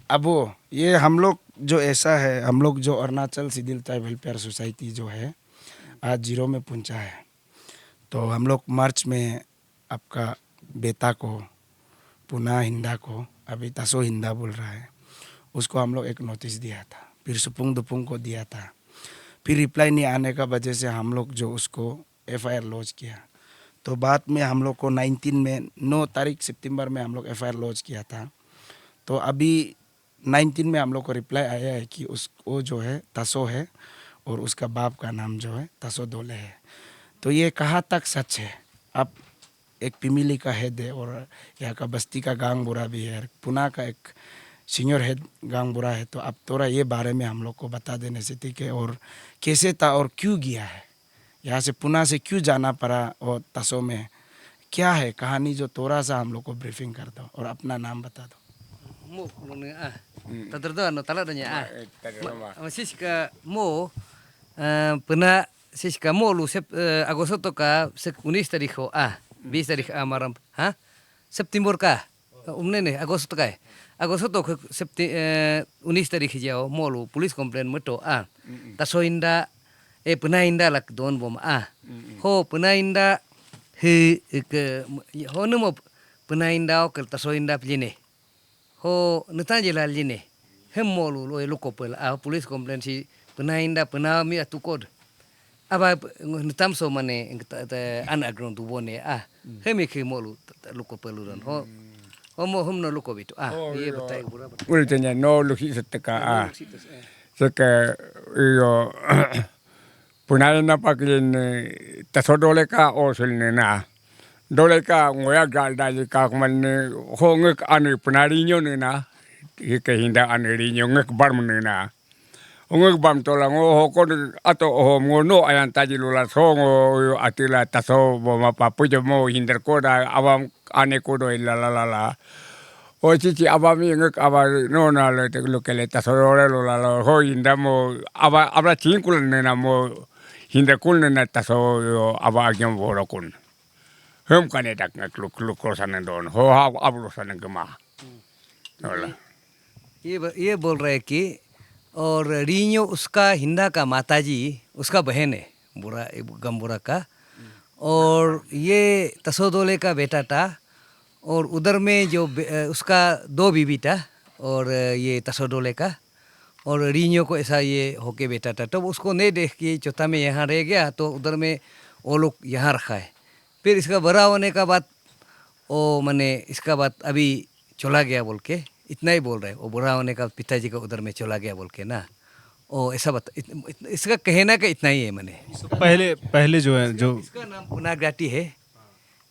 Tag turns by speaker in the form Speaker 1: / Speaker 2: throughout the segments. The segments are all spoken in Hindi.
Speaker 1: अब वो ये हम लोग जो ऐसा है, हम लोग जो अरुणाचल सिडिल ट्राइब वेलफेयर सोसाइटी जो है आज जीरो में पहुंचा है। तो हम लोग मार्च में आपका बेटा को, पुना हिंदा को, अभी तसो हिंदा बोल रहा है, उसको हम लोग एक नोटिस दिया था, फिर सुपुंग दुपुंग को दिया था। फिर रिप्लाई नहीं आने का वजह से हम लोग जो उसको एफआईआर लॉन्च किया। तो बाद में हम लोग को 19 में 9 तारीख सितंबर में हम लोग एफआईआर लॉन्च किया था। तो अभी 19 में हम लोग को रिप्लाई आया है कि वो जो है तसो है और उसका बाप का नाम जो है तसो डोले है। तो ये कहाँ तक सच है? अब एक पिमिली का हेड है और यहाँ का बस्ती का गांग बुरा भी है, पुना का एक सीनियर हेड गांग बुरा है। तो अब थोड़ा ये बारे में हम लोग को बता देने से ठीक है, और कैसे था और क्यों गया है, यहाँ से पुना से क्यों जाना पड़ा और तसो में क्या है कहानी, जो थोड़ा सा हम लोग को ब्रीफिंग कर दो और अपना नाम बता दो।
Speaker 2: Mo nung tatardo ano tala nya siska mo pena siska mo lu sep agosto to ka 19 tarik ho 20 tarik maram ha September ka umne ne agosto ka agosto to 19 tarik jao mo lu police complaint moto taso inda pena inda lak don bom ho pena inda he ke ho no mo pena inda o ke taso inda pline ho nutan jelal jine hemmolu lo lokopel police complaint si penainda penami atukod aba nutam so mane underground tu bone hemi khimolu lokopel ron ho mo humno lokobit ye batai pura
Speaker 3: ultenya no luki seteka seke yo punaina pakin tasodole ka oselne na dole ka ngoya gal dali ka man hongek anu penariño na ke hinda anu riño ngek barm na ngek bam tolang ho kon ato ho ngono ayan taji lula songo atila taso bo mapa pujo mo hinder ko da awam ane ko do la la la o chichi abam ngek aba no na le te lo que le taso lo ho hinda mo aba abra chinkul na mo hinder kul na taso aba agam boro kun हम कने तक लुक रोशन दोन हो अब रोशन गमा
Speaker 2: ये बोल रहे हैं कि और रीño उसका हिंदा का माताजी उसका बहन है बुरा गंबुरा का, और ये तसोदोले का बेटा था, और उधर में जो उसका 2 बीबी था, और ये तसोदोले का, और रीño को ऐसा ये होके बेटा था। तो उसको नहीं देख के चौथा में यहाँ रह गया, तो उधर में वो लोग यहाँ रखा है। फिर इसका बड़ा होने का बाद वो मैंने इसका बाद अभी चला गया बोल के इतना ही बोल रहे, वो बुरा होने का पिताजी का उधर में चला गया बोल के ना, ओ ऐसा बता इसका कहना का इतना ही है। मैंने
Speaker 4: पहले जो है जो
Speaker 2: इसका नाम पुनाग्याटी है,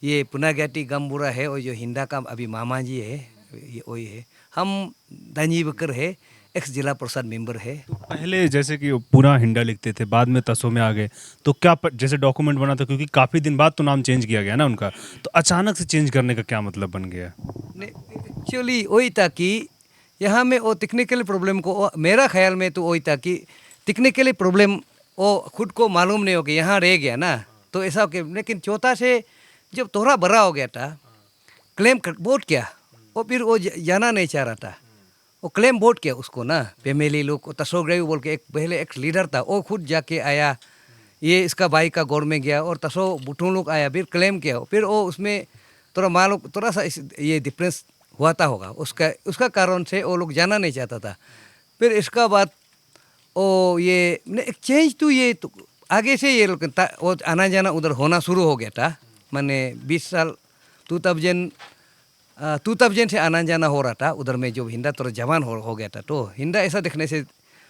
Speaker 2: ये पुनाग्याटी गमबुरा है, और जो हिंदा का अभी मामा जी है ये वही है। हम दानी बकर है, एक्स जिला परिषद मेंबर है।
Speaker 4: तो पहले जैसे कि पूरा हिंडा लिखते थे, बाद में तसो में आ गए, तो क्या जैसे डॉक्यूमेंट बना था, क्योंकि काफ़ी दिन बाद तो नाम चेंज किया गया ना उनका, तो अचानक से चेंज करने का क्या मतलब बन गया?
Speaker 2: एक्चुअली वही था कि यहाँ में वो टेक्निकल प्रॉब्लम को, मेरा ख्याल में तो वही था कि टेक्निकली प्रॉब्लम वो खुद को मालूम नहीं हो कि यहाँ रह गया ना, तो ऐसा हो। लेकिन चौथा से जब थोड़ा बड़ा हो गया था, क्लेम वोट किया, और फिर वो जाना नहीं चाह रहा था, वो क्लेम वोट किया उसको ना, फैमिली लोग तसोग्रेव बोल के एक पहले एक लीडर था, वो खुद जाके आया, ये इसका भाई का गौर में गया, और तसो बुटू लोग आया, फिर क्लेम किया, फिर वो उसमें थोड़ा मालूम थोड़ा सा ये डिफरेंस हुआ था होगा, उसका कारण से वो लोग जाना नहीं चाहता था। फिर इसका बाद वो ये एक चेंज तो ये तो आगे से ये लोग वो आना जाना उधर होना शुरू हो गया था, मैंने 20 साल 2000 से आना जाना हो रहा था उधर में। जो हिंदा थोड़ा जवान हो गया था, तो हिंदा ऐसा देखने से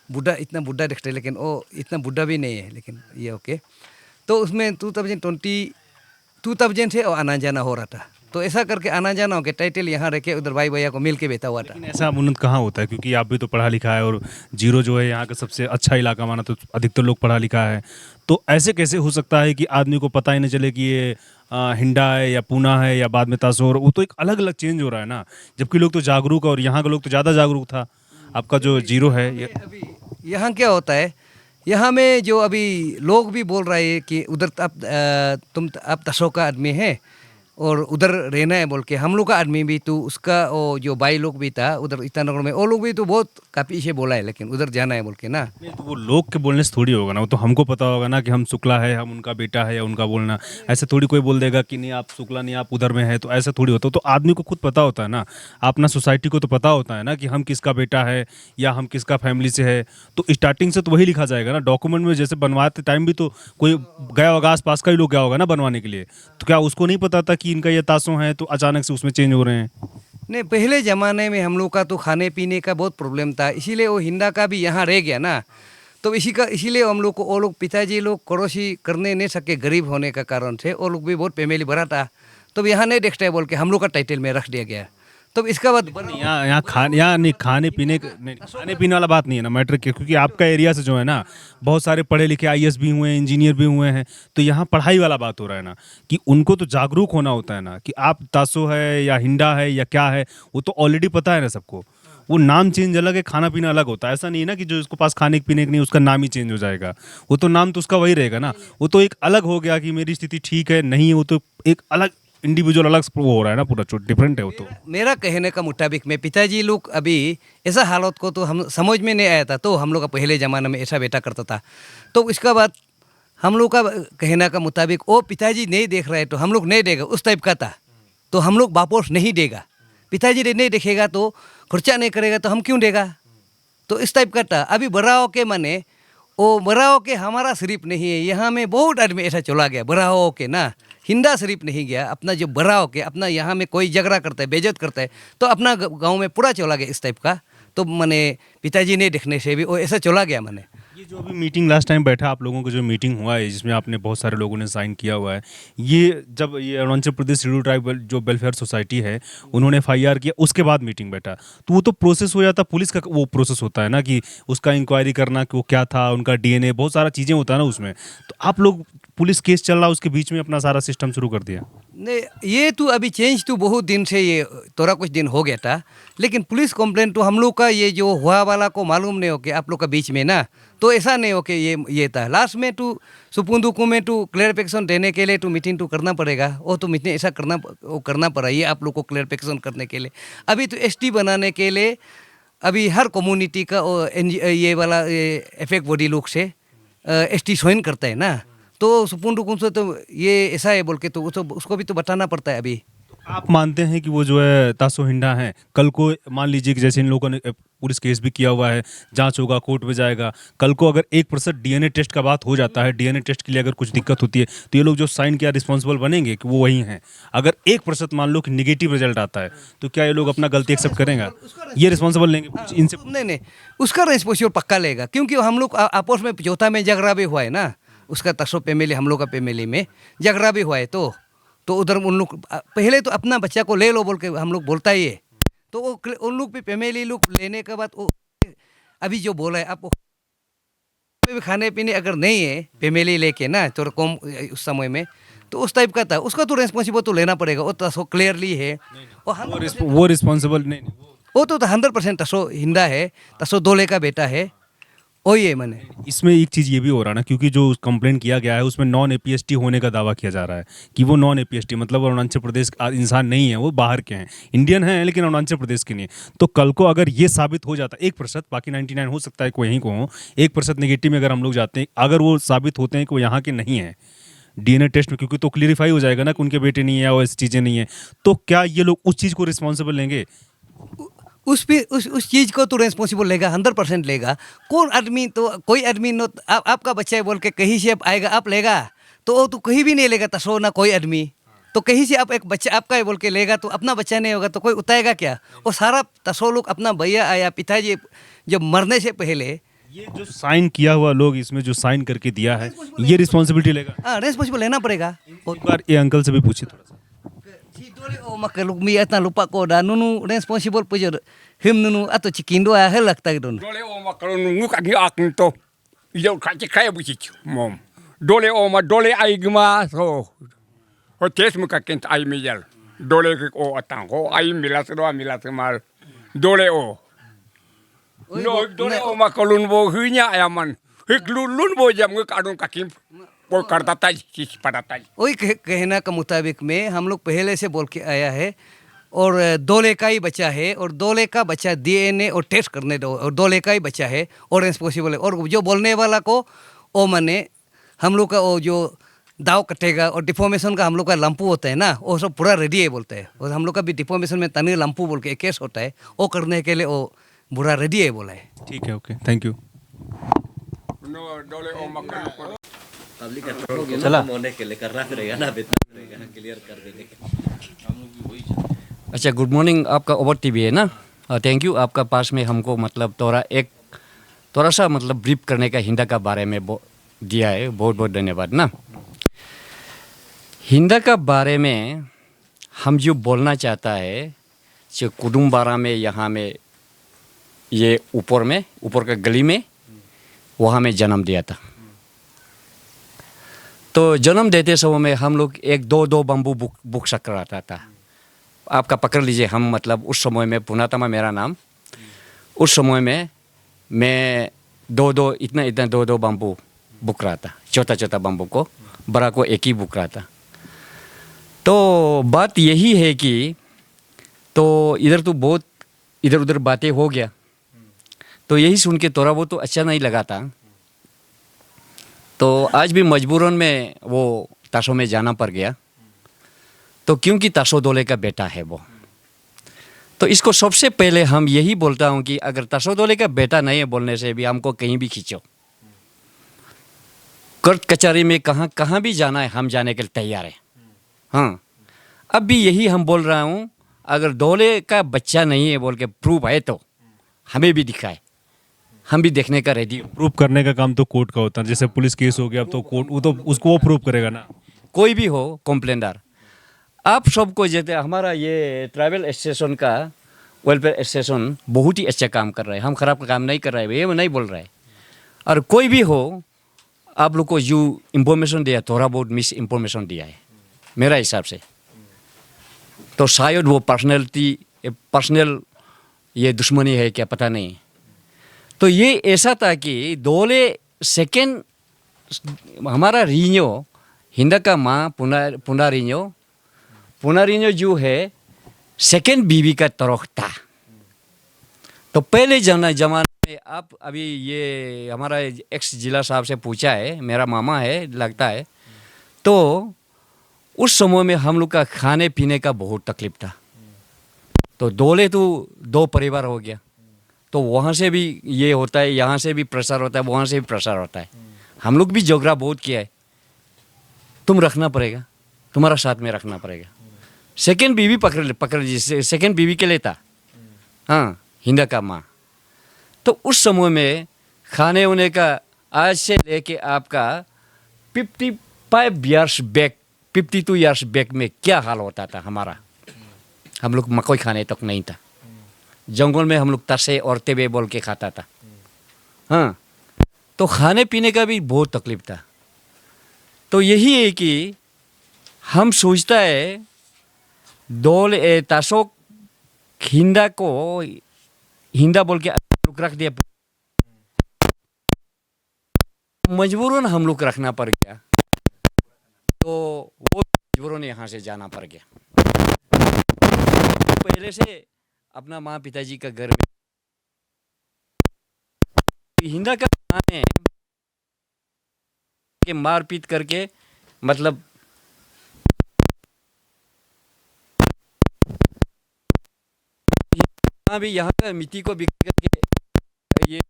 Speaker 2: बुढ़ा इतना बुढ़ा दिखते, लेकिन वो इतना बुढ़ा भी नहीं है, लेकिन ये ओके। तो उसमें 2000 से आना जाना हो रहा था, तो ऐसा करके आना जाना हो गया, टाइटल यहाँ रह के उधर भाई भैया को मिल के बेटा हुआ था।
Speaker 4: लेकिन ऐसा उन्नत कहाँ होता है, क्योंकि आप भी तो पढ़ा लिखा है, और जीरो जो है यहाँ का सबसे अच्छा इलाका माना, तो अधिकतर लोग पढ़ा लिखा है, तो ऐसे कैसे हो सकता है कि आदमी को पता ही नहीं चले कि ये हिंडा है या पूना है या बाद में तासोर, वो तो एक अलग अलग चेंज हो रहा है ना, जबकि लोग तो जागरूक, और यहाँ के लोग तो ज़्यादा जागरूक था। आपका जो जीरो है ये
Speaker 2: अभी यहाँ क्या होता है, यहाँ में जो अभी लोग भी बोल रहे हैं कि उधर अब तुम अब तसो का आदमी है, और उधर रहना है बोल के हम लोग का आदमी भी तो उसका वो जो भाई लोग भी था उधर ईटानगर में वो लोग भी तो बहुत काफ़ी से बोला है लेकिन उधर जाना है बोल के ना।
Speaker 4: नहीं तो वो लोग के बोलने से थोड़ी होगा ना, वो तो हमको पता होगा ना कि हम शुक्ला है, हम उनका बेटा है, या उनका बोलना ऐसे थोड़ी कोई बोल देगा कि नहीं आप शुक्ला नहीं आप उधर में है, तो ऐसा थोड़ी होता। तो आदमी को खुद पता होता है ना, अपना सोसाइटी को तो पता होता है ना कि हम किसका बेटा है या हम किसका फैमिली से है। तो स्टार्टिंग से तो वही लिखा जाएगा ना डॉक्यूमेंट में, जैसे बनवाते टाइम भी तो कोई गया होगा, आस पास का ही लोग गया होगा ना बनवाने के लिए, तो क्या उसको नहीं पता था कि इनका ये तासों है तो अचानक से उसमें चेंज हो रहे हैं?
Speaker 2: नहीं पहले ज़माने में हम लोग का तो खाने पीने का बहुत प्रॉब्लम था, इसीलिए वो हिंदा का भी यहाँ रह गया ना। तो इसीलिए हम लोग को वो लोग पिताजी लोग करोशी करने नहीं सके गरीब होने का कारण से, वो लोग भी बहुत फैमिली भरा था, तो यहाँ नहीं देखते बोल के हम लोग का टाइटल में रख दिया गया। तो इसका बाद
Speaker 4: यहाँ नहीं खाने पीने नहीं, खाने पीने वाला बात नहीं है ना मैटर के, क्योंकि आपका एरिया से जो है ना बहुत सारे पढ़े लिखे आईएएस भी हुए हैं, इंजीनियर भी हुए हैं, तो यहाँ पढ़ाई वाला बात हो रहा है ना कि उनको तो जागरूक होना होता है ना कि आप तासो है या हिंडा है या क्या है, वो तो ऑलरेडी पता है ना सबको। वो नाम चेंज अलग है, खाना पीना अलग होता है। ऐसा नहीं है ना कि जो इसको पास खाने पीने की नहीं उसका नाम ही चेंज हो जाएगा, वो तो नाम तो उसका वही रहेगा ना। वो तो एक अलग हो गया कि मेरी स्थिति ठीक है नहीं है, वो तो एक अलग इंडिविजुअल अलग वो हो रहा है ना, पूरा डिफरेंट है वो तो।
Speaker 2: मेरा कहने का मुताबिक में पिताजी लोग अभी ऐसा हालत को तो हम समझ में नहीं आया था, तो हम लोग का पहले ज़माने में ऐसा बेटा करता था। तो इसका बाद हम लोग का कहने का मुताबिक वो पिताजी नहीं देख रहे तो हम लोग नहीं देगा, उस टाइप का था। तो हम लोग वापस नहीं देगा, पिताजी नहीं देखेगा तो खर्चा नहीं करेगा तो हम क्यों देगा, तो इस टाइप का था। अभी बड़ा हो के माने वो बड़ा हो के हमारा सिर्फ नहीं है, यहाँ में बहुत आदमी ऐसा चला गया बड़ा हो के ना, हिंदा सिर्फ नहीं गया, अपना जो बड़ा हो के अपना यहाँ में कोई झगड़ा करता है बेइज्जत करता है तो अपना गांव में पूरा चला गया इस टाइप का। तो मैंने पिताजी ने देखने से भी वो ऐसा चला गया। मैंने
Speaker 4: ये जो अभी मीटिंग लास्ट टाइम बैठा आप लोगों का जो मीटिंग हुआ है जिसमें आपने बहुत सारे लोगों ने साइन किया हुआ है, ये जब ये अरुणाचल प्रदेश शेड्यूल ट्राइब जो वेलफेयर सोसाइटी है उन्होंने एफआईआर किया उसके बाद मीटिंग बैठा, तो वो तो प्रोसेस हो जाता, पुलिस का वो प्रोसेस होता है ना कि उसका इंक्वायरी करना कि वो क्या था, उनका डीएनए बहुत सारा चीज़ें होता है ना उसमें। तो आप लोग पुलिस केस चल रहा उसके बीच में अपना सारा सिस्टम शुरू कर दिया?
Speaker 2: नहीं ये तो अभी चेंज तो बहुत दिन से ये थोड़ा कुछ दिन हो गया था, लेकिन पुलिस कंप्लेंट तो हम लोग का ये जो हुआ वाला को मालूम नहीं हो कि आप लोग का बीच में ना, तो ऐसा नहीं हो कि ये था। लास्ट में तो सुपुंदू को में तो क्लियरफिकेशन देने के लिए तो मीटिंग तो करना पड़ेगा, वो तो मीटिंग ऐसा करना पड़ा ये आप लोग को क्लियरफिकेशन करने के लिए। अभी तो एसटी बनाने के लिए अभी हर कम्युनिटी का ये वाला इफेक्ट बॉडी लोग से एसटी ज्वाइन करता है ना, तो सुपुंडू कुन से तो ये ऐसा है बोल के तो उसको भी तो बताना पड़ता है। अभी
Speaker 4: आप मानते हैं कि वो जो है तासो हिंडा है, कल को मान लीजिए कि जैसे इन लोगों ने पुलिस केस भी किया हुआ है, जांच होगा, कोर्ट में जाएगा, कल को अगर 1% डीएनए टेस्ट का बात हो जाता है, डीएनए टेस्ट के लिए अगर कुछ दिक्कत होती है तो ये लोग जो साइन किया रिस्पॉन्सिबल बनेंगे कि वो वही हैं? अगर 1% मान लो कि निगेटिव रिजल्ट आता है तो क्या ये लोग अपना गलती एक्सेप्ट करेंगे, ये रिस्पॉन्सिबल लेंगे इनसे?
Speaker 2: नहीं उसका रिस्पॉन्सिबल पक्का लेगा, क्योंकि हम लोग आपस में चौथा में झगड़ा भी हुआ है ना, उसका तसो फैमिली हम लोग का फैमिली में झगड़ा भी हुआ है। तो उधर उन लोग पहले तो अपना बच्चा को ले लो बोल के हम लोग बोलता ही है, तो वो उन लोग भी फैमिली लोग लेने के बाद वो अभी जो बोला है आपको भी खाने पीने अगर नहीं है फैमिली लेके ना थोड़ा कम उस समय में, तो उस टाइप का था, उसका तो रेस्पॉन्सिबल तो लेना पड़ेगा। वो तसो क्लियरली है
Speaker 4: वो रिस्पॉन्सिबल नहीं,
Speaker 2: वो तो 100% तसो हिंदा है, तसो दोले का बेटा है, वही है। मैंने
Speaker 4: इसमें एक चीज़ ये भी हो रहा है ना, क्योंकि जो कंप्लेंट किया गया है उसमें नॉन एपीएसटी होने का दावा किया जा रहा है कि वो नॉन एपीएसटी मतलब अरुणाचल प्रदेश का इंसान नहीं है, वो बाहर के हैं, इंडियन हैं लेकिन अरुणाचल प्रदेश के नहीं है। तो कल को अगर ये साबित हो जाता है 1%, बाकी 99 हो सकता है कोई यहीं को हो, 1% नेगेटिव में अगर हम लोग जाते हैं, अगर वो साबित होते हैं कि वो यहाँ के नहीं है डीएनए टेस्ट में, क्योंकि तो क्लियरिफाई हो जाएगा ना कि उनके बेटे नहीं है और ऐसी चीज़ें नहीं है, तो क्या ये लोग उस चीज़ को रिस्पॉन्सिबल लेंगे?
Speaker 2: उस चीज़ को तो रेस्पॉन्सिबल लेगा, 100% लेगा। कौन आदमी तो कोई आदमी नो आपका बच्चा है बोल के कहीं से आएगा आप लेगा, तो वो तो कहीं भी नहीं लेगा तसो ना कोई आदमी। तो कहीं से आप एक बच्चा आपका है बोल के लेगा तो अपना बच्चा नहीं होगा तो कोई उतारेगा क्या? वो सारा तसो लोग अपना भैया आया पिताजी जब मरने से पहले
Speaker 4: ये जो साइन किया हुआ लोग इसमें जो साइन करके दिया है ये रिस्पॉन्सिबिलिटी लेगा?
Speaker 2: हाँ रेस्पॉन्सिबल लेना पड़ेगा।
Speaker 4: एक बार ये अंकल से भी पूछिए थोड़ा सा।
Speaker 2: Oh makaluk mi ata lupa ko da nunu responsible pujo him nunu atau cikindo a helak tag don.
Speaker 3: Dole oma kalau nunggu kaki akun to, iyo kaki kaya bucic mom. Dole oma dole ay gma so, o tes muka kent ay mijal. Dole o atang o ay milas mal. Dole o. No dole oma kalau nunggu hunya ayaman. Hiklulun bo jam ngek adon kakim. वो करता था चीज पढ़ाता
Speaker 2: वही कहना के मुताबिक में हम लोग पहले से बोल के आया है और 2 लेका ही बचा है और 2 लेका बचा DNA और टेस्ट करने दो और 2 लेका ही बचा है ऑरेंज पॉसिबल है और जो बोलने वाला को वो माने हम लोग का वो जो दाव कटेगा और डिफॉर्मेशन का हम लोग का लंपू होता है ना वो सब पूरा रेडी है बोलते हैं और हम लोग का भी डिफॉर्मेशन में तनी लंपू बोल के एक केस होता है वो करने के लिए वो पूरा रेडी है बोला है।
Speaker 4: ठीक है, ओके, थैंक यू।
Speaker 5: पब्लिक चला होने के लिए करना पड़ेगा ना, बेतना पड़ेगा क्लियर कर देने के। अच्छा, गुड मॉर्निंग, आपका ओवर टीवी है ना? थैंक यू, आपका पास में हमको मतलब थोड़ा सा मतलब ब्रीफ करने का हिंदा का बारे में दिया है, बहुत बहुत धन्यवाद ना। हिंदा का बारे में हम जो बोलना चाहता है जो कुडुम्बारा में यहाँ में ये ऊपर का गली में वहाँ में जन्म दिया था। तो जन्म देते समय में हम लोग 1-2 बम्बू बुक सक रहा था। आपका पकड़ लीजिए, हम मतलब उस समय में पुनातमा मेरा नाम, उस समय में मैं 2-2 बम्बू बुक रहा था, छोटा बम्बू को, बड़ा को एक ही बुक रहा था। तो बात यही है कि तो इधर तो बहुत इधर उधर बातें हो गया, तो यही सुन के थोड़ा बहुत तो अच्छा नहीं लगा था। तो आज भी मजबूरन में वो ताशो में जाना पड़ गया। तो क्योंकि ताशो दोले का बेटा है वो, तो इसको सबसे पहले हम यही बोलता हूँ कि अगर ताशो दोले का बेटा नहीं है बोलने से भी हमको कहीं भी खींचो, कोर्ट कचहरी में कहाँ भी जाना है हम जाने के लिए तैयार है। हाँ, अब भी यही हम बोल रहा हूँ, अगर दोले का बच्चा नहीं है बोल के प्रूफ है तो हमें भी दिखाए, हम भी देखने का रेडी हूँ।
Speaker 4: प्रूफ करने का काम तो कोर्ट का होता है, जैसे पुलिस केस हो गया अब तो कोर्ट वो तो उसको वो प्रूफ करेगा ना।
Speaker 5: कोई भी हो कंप्लेंडर, आप सबको जैसे हमारा ये ट्राइबल स्टेशन का वेलफेयर स्टेशन बहुत ही अच्छा काम कर रहा है, हम खराब काम नहीं कर रहे हैं, ये नहीं बोल रहे हैं। और कोई भी हो, आप लोग को जो इंफॉर्मेशन दिया थोड़ा बहुत मिस इंफॉर्मेशन दिया है मेरा हिसाब से, तो शायद वो पर्सनल ये दुश्मनी है क्या पता नहीं। तो ये ऐसा था कि दोले सेकेंड हमारा रीño हिंदा का माँ पुना रीño जो है सेकेंड बीवी का तरफ था। तो पहले जमाने में, आप अभी ये हमारा एक्स जिला साहब से पूछा है, मेरा मामा है लगता है, तो उस समय में हम लोग का खाने पीने का बहुत तकलीफ था। तो दोले तो 2 परिवार हो गया, तो वहाँ से भी ये होता है, यहाँ से भी प्रसार होता है, वहाँ से भी प्रसार होता है। हम लोग भी झगड़ा बहुत किया है, तुम रखना पड़ेगा, तुम्हारा साथ में रखना पड़ेगा। सेकेंड बीवी पकड़ लीजिए, सेकेंड बीवी के लिए था, हाँ, हिंदा का माँ। तो उस समय में खाने होने का आज से लेके आपका 52 ईयर्स बैक में क्या हाल होता था हमारा, हम लोग मकई खाने तक नहीं था, जंगल में हम लोग तसे और तेबे बोल के खाता था। हाँ, तो खाने पीने का भी बहुत तकलीफ था। तो यही है कि हम सोचता है ताशो हिंदा को हिंदा बोल के रख दिया, मजबूरन हम लोग रखना पड़ गया, तो वो मजबूरन यहाँ से जाना पड़ गया। पहले से अपना माँ पिताजी का घर में हिंदा का खाने के मारपीट करके मतलब भी यहाँ का मिट्टी को बिक करके ये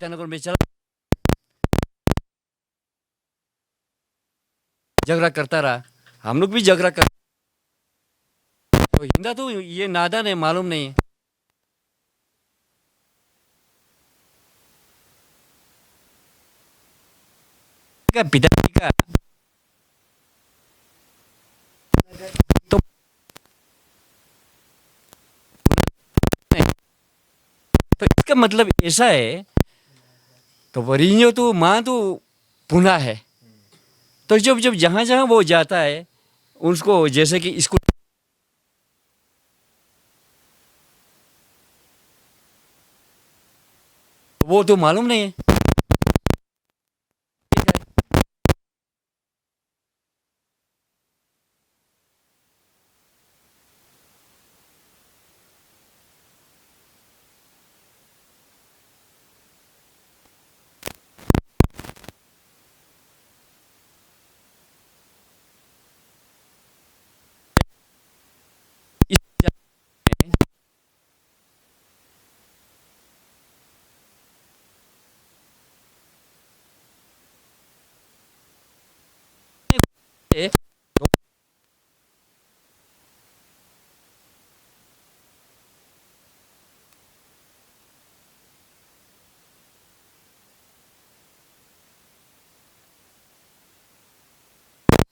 Speaker 5: नगर में चला झगड़ा करता रहा, हम लोग भी झगड़ा कर। तो हिंदा तो ये नादान है, मालूम नहीं है। पिताजी का तो इसका मतलब ऐसा है, तो वरीño तो माँ तो पुना है, तो जब जहाँ जहाँ वो जाता है उसको जैसे कि इसको वो तो मालूम नहीं है। से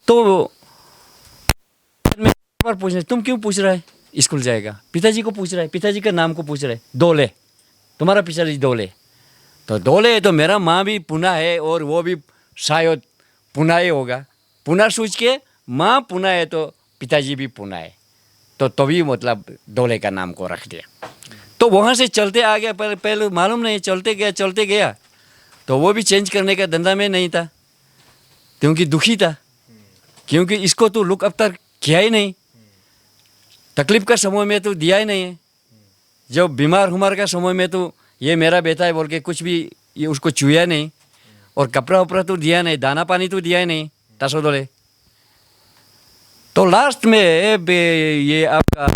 Speaker 5: तो मैं बार पूछने तुम क्यों पूछ रहा है स्कूल जाएगा, पिताजी को पूछ रहा है, पिताजी का नाम को पूछ रहा है, दोले तुम्हारा पिताजी दोले, तो दोले तो मेरा माँ भी पुना है और वो भी शायद पुना ही होगा, पुना सोच के माँ पुना है तो पिताजी भी पुना है, तो तभी मतलब दोले का नाम को रख दिया। तो वहाँ से चलते आ गया, पहले पहले मालूम नहीं, चलते गया तो वो भी चेंज करने का धंधा में नहीं था, क्योंकि दुखी था, क्योंकि इसको तो लुक अप तक किया ही नहीं, तकलीफ का समय में तो दिया ही नहीं है, जब बीमार हुमार का समय में तो ये मेरा बेटा है बोल के कुछ भी ये उसको छुआ नहीं, और कपड़ा उपड़ा तो दिया नहीं, दाना पानी तो दिया ही नहीं तासो दोले। तो लास्ट में ये आपका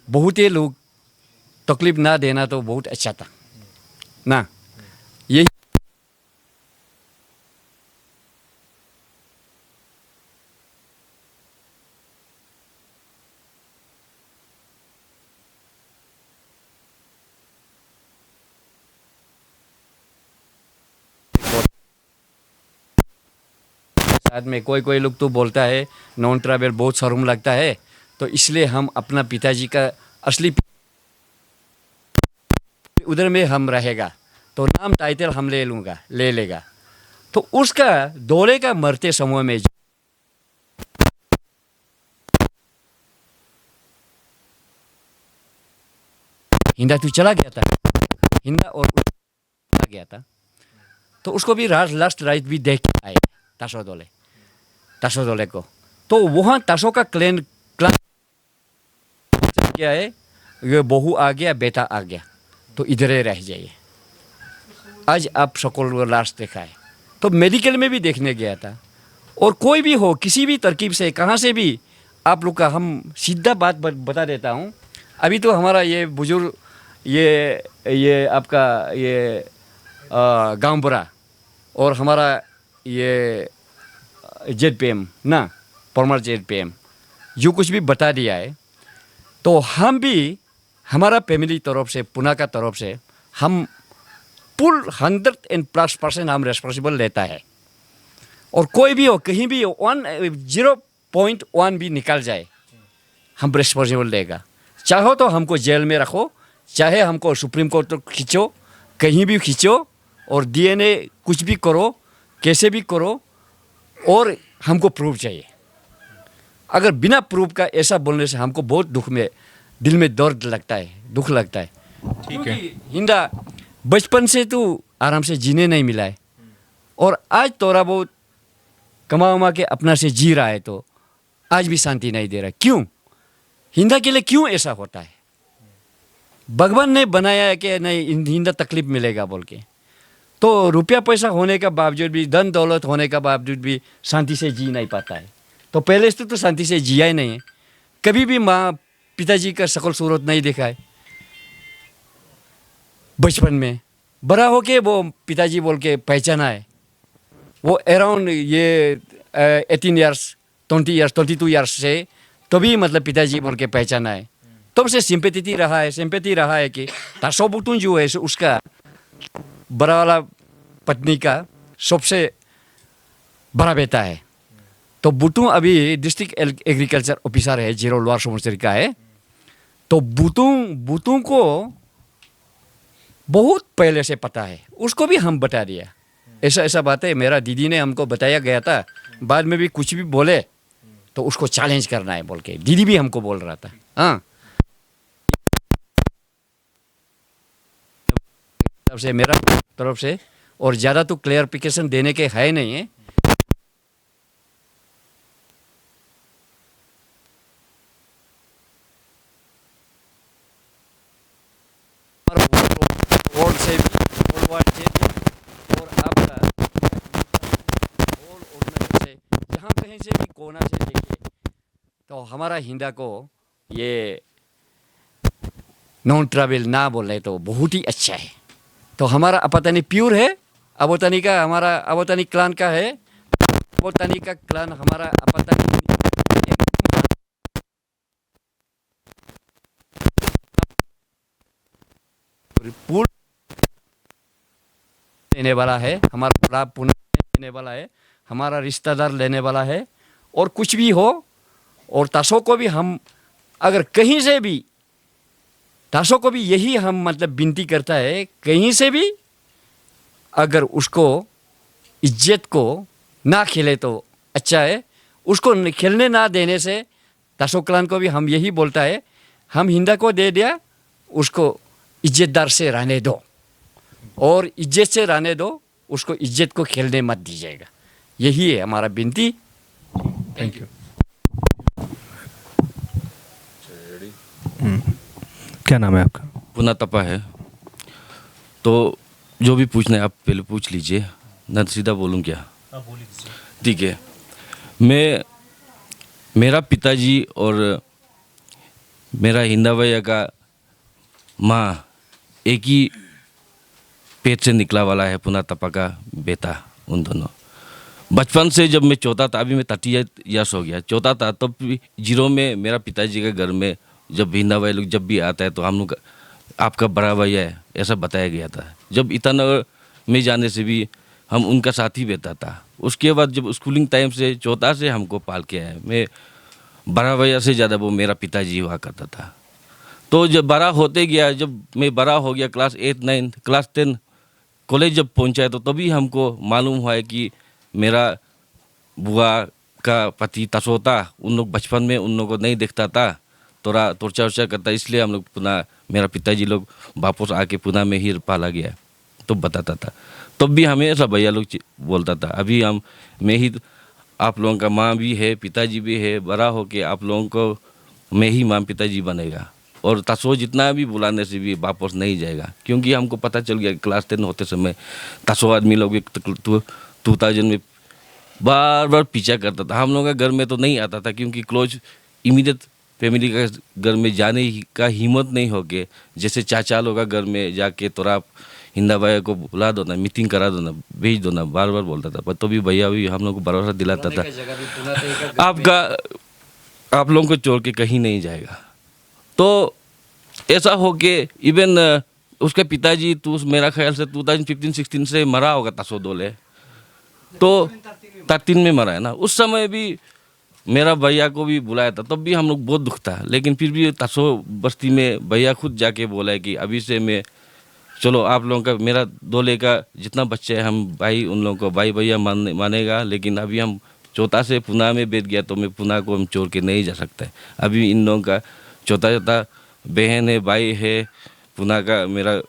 Speaker 5: बहुत ही लोग तकलीफ ना देना तो बहुत अच्छा था ना, यही साथ में कोई लोग तो बोलता है नॉन ट्रैवल बहुत शर्म लगता है, तो इसलिए हम अपना पिताजी का असली उधर में हम रहेगा, तो नाम टाइटल हम ले लेगा, तो उसका दोले का मरते समय में हिंदा तो चला गया था, हिंदा और चला गया था, तो उसको भी लास्ट राइट भी देख के आए तासो दोले को, तो वहाँ तासो का क्लैन क्या है, ये बहू आ गया बेटा आ गया तो इधर ही रह जाइए, आज आप सकल लास्ट देखा है, तो मेडिकल में भी देखने गया था, और कोई भी हो किसी भी तरकीब से कहाँ से भी आप लोग का हम सीधा बात बता देता हूँ, अभी तो हमारा ये बुजुर्ग ये आपका ये गाँव बुरा और हमारा ये ZPM ना फॉर्मर ZPM जो कुछ भी बता दिया है, तो हम भी हमारा फैमिली तरफ से पुना का तरफ से हम फुल 100+ % हम रेस्पॉन्सिबल लेता है, और कोई भी हो कहीं भी हो 0.1 भी निकल जाए हम रेस्पॉन्सिबल लेगा, चाहो तो हमको जेल में रखो, चाहे हमको सुप्रीम कोर्ट तक खींचो, कहीं भी खींचो, और DNA कुछ भी करो, कैसे भी करो, और हमको प्रूफ चाहिए। अगर बिना प्रूफ का ऐसा बोलने से हमको बहुत दिल में दर्द लगता है, दुख लगता है।
Speaker 4: ठीक है।
Speaker 5: हिंदा बचपन से तो आराम से जीने नहीं मिला है, और आज थोड़ा बहुत कमा उमा के अपना से जी रहा है, तो आज भी शांति नहीं दे रहा। क्यों? हिंदा के लिए क्यों ऐसा होता है? भगवान ने बनाया है कि नहीं हिंदा तकलीफ मिलेगा बोल के, तो रुपया पैसा होने का बावजूद भी, धन दौलत होने का बावजूद भी शांति से जी नहीं पाता है। तो पहले से तो शांति से जिया ही नहीं है, कभी भी माँ पिताजी का शक्ल सूरत नहीं देखा है बचपन में। बड़ा होके वो पिताजी बोल के पहचाना है। वो अराउंड ये 18 ईयर्स 20 ईयर्स 22 ईयर्स से तभी मतलब पिताजी बोल के पहचाना है। तब से सिंपैथी रहा है कि तासो बुटुन जो है उसका बड़ा वाला पत्नी का सबसे बड़ा बेटा है। तो बुटू अभी डिस्ट्रिक्ट एग्रीकल्चर ऑफिसर है, जीरो लोअर सुबनसिरी का है। तो बुटू को बहुत पहले से पता है, उसको भी हम बता दिया। ऐसा बात है, मेरा दीदी ने हमको बताया गया था, बाद में भी कुछ भी बोले तो उसको चैलेंज करना है बोल के दीदी भी हमको बोल रहा था। हाँ, तब से मेरा तरफ से और ज़्यादा तो क्लियरिफिकेशन देने के है नहीं है। वर्ल्ड से भी, वर्ल्ड वाइड से भी और आपका होल ऑर्गेनाइजेशन से जहाँ कहीं से भी कोना से लेके तो हमारा हिंदा को ये नॉन ट्रैवल ना बोले तो बहुत ही अच्छा है। तो हमारा अपतानी प्योर है, अबोतानी का हमारा अबोतानी क्लान का है। अबोतानी का क्लान हमारा अपतानी पूर्ण लेने वाला है, हमारा पूरा पुनः लेने वाला है, हमारा रिश्तेदार लेने वाला है। और कुछ भी हो और तासों को भी हम अगर कहीं से भी तासों को भी यही हम मतलब विनती करता है, कहीं से भी अगर उसको इज्जत को ना खेले तो अच्छा है। उसको खेलने ना देने से तासो क्लान को भी हम यही बोलता है, हम हिंदा को दे दिया, उसको इज्जतदार से रहने दो और इज्जत से रहने दो, उसको इज्जत को खेलने मत दीजिएगा। यही है हमारा विनती।
Speaker 4: Thank you. क्या नाम है आपका?
Speaker 6: पुना तपा है। तो जो भी पूछना है आप पहले पूछ लीजिए, ना सीधा बोलूँ क्या? ठीक है। मेरा पिताजी और मेरा हिंदा भैया का माँ एक ही पेट से निकला वाला है, पुना तपा का बेटा उन दोनों। बचपन से जब मैं चौथा था, अभी मैं 38 ईयर्स हो गया, चौथा था तब भी जीरो में मेरा पिताजी के घर में जब हिंदा भाई लोग जब भी आता है तो हम लोग आपका बड़ा भैया है ऐसा बताया गया था। जब ईटानगर में जाने से भी हम उनका साथ ही बैठा था। उसके बाद जब स्कूलिंग टाइम से चौथा से हमको पाल के आए, मैं बड़ा भैया से ज़्यादा वो मेरा पिताजी हुआ करता था। तो जब बड़ा होते गया, जब मैं बड़ा हो गया क्लास 8 9 क्लास 10 कॉलेज जब पहुंचा है तो तभी हमको मालूम हुआ है कि मेरा बुआ का पति तसोता, उन लोग बचपन में उन लोगों को नहीं देखता था, थोड़ा तोर्चा उर्चा करता, इसलिए हम लोग पुनः मेरा पिताजी लोग वापस आके पुनः में ही पाला गया। तो बताता था, तब भी हमेशा भैया लोग बोलता था, अभी मैं ही आप लोगों का माँ भी है पिताजी भी है, बड़ा होके आप लोगों को मैं ही माँ पिताजी बनेगा। और तसो जितना भी बुलाने से भी वापस नहीं जाएगा, क्योंकि हमको पता चल गया क्लास 10 होते समय तसो आदमी लोग 2000 में बार बार पीछा करता था। हम लोगों का घर में तो नहीं आता था, क्योंकि क्लोज इमीडिएट फैमिली का घर में जाने का हिम्मत नहीं हो के, जैसे चाचा लोग का घर में जाके थोड़ा हिंदा भैया को बुला दो ना, मीटिंग करा दो ना, भेज दो ना, बार बार बोलता था। पर तो भी भैया भी हम लोग को भरोसा दिलाता था, आप लोगों को छोड़ के कहीं नहीं जाएगा। तो ऐसा हो के इवन उसके पिताजी तो मेरा ख्याल से 2015-16 से मरा होगा तसो दोले, तो 13 में मरा है ना। उस समय भी मेरा भैया को भी बुलाया था, तब भी हम लोग बहुत दुख था, लेकिन फिर भी तसो बस्ती में भैया खुद जाके बोला है कि अभी से मैं चलो आप लोगों का मेरा दोले का जितना बच्चे हैं हम भाई उन लोगों को भाई भैया मानेगा, लेकिन अभी हम चौथा से पुना में बैठ गया तो मैं पुना को हम छोड़ के नहीं जा सकता है। अभी इन लोगों का चौथा बहन है भाई है पुना का मेरा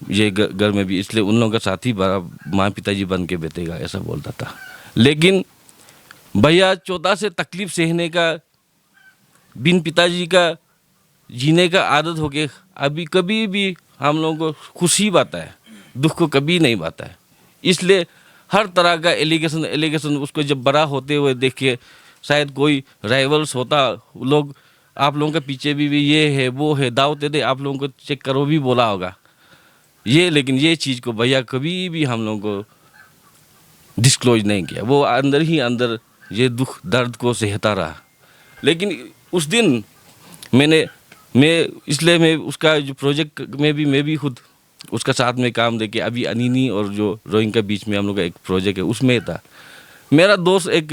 Speaker 6: ये घर में भी, इसलिए उन लोगों का साथ ही बड़ा माँ पिताजी बन के बैठेगा ऐसा बोलता था। लेकिन भैया चौथा से तकलीफ सहने का, बिन पिताजी का जीने का आदत हो गया। अभी कभी भी हम लोगों को खुशी बात है दुख को कभी नहीं बांटा है। इसलिए हर तरह का एलिगेशन उसको जब बड़ा होते हुए देखिए, शायद कोई राइवल्स होता, लोग आप लोगों के पीछे भी ये है वो है, दाव दे दे, आप लोगों को चेक करो भी बोला होगा ये, लेकिन ये चीज़ को भैया कभी भी हम लोगों को डिस्क्लोज नहीं किया। वो अंदर ही अंदर ये दुख दर्द को सहता रहा। लेकिन उस दिन मैं उसका जो प्रोजेक्ट में भी मैं भी खुद उसका साथ में काम देके, अभी अनिनी और जो रोहिंग्या के बीच में हम लोग का एक प्रोजेक्ट है उसमें था। मेरा दोस्त एक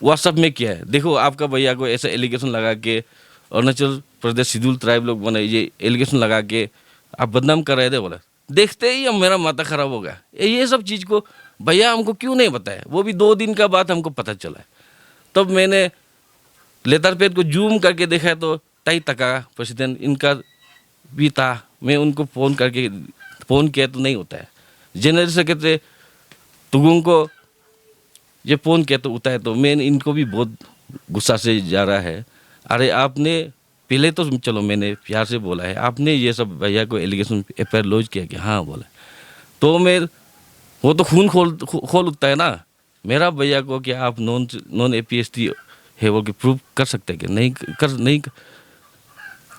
Speaker 6: व्हाट्सअप में किया है, देखो आपका भैया को ऐसा एलिगेशन लगा के अरुणाचल प्रदेश शेड्यूल ट्राइब लोग बने, ये एलिगेशन लगा के आप बदनाम कर रहे थे। बोला देखते ही मेरा माथा खराब हो गया, ये सब चीज़ को भैया हमको क्यों नहीं बताया। वो भी 2 दिन का बाद हमको पता चला है। तब मैंने लेतरपेट को जूम करके देखा तो ताई तका प्रेसिडेंट इनका भी था। मैं उनको फ़ोन किया तो नहीं होता है। जनरल सेक्रेटरी तुगुंग को ये फ़ोन किया तो होता है। तो मैं इनको भी बहुत गुस्सा से जा रहा है, अरे आपने पहले तो चलो मैंने प्यार से बोला है, आपने ये सब भैया को एलिगेशन एफआईआर लॉन्च किया कि हाँ बोला, तो वो तो खून खोल उठता है ना मेरा भैया को कि आप नॉन एपीएसटी है वो कि प्रूव कर सकते हैं कि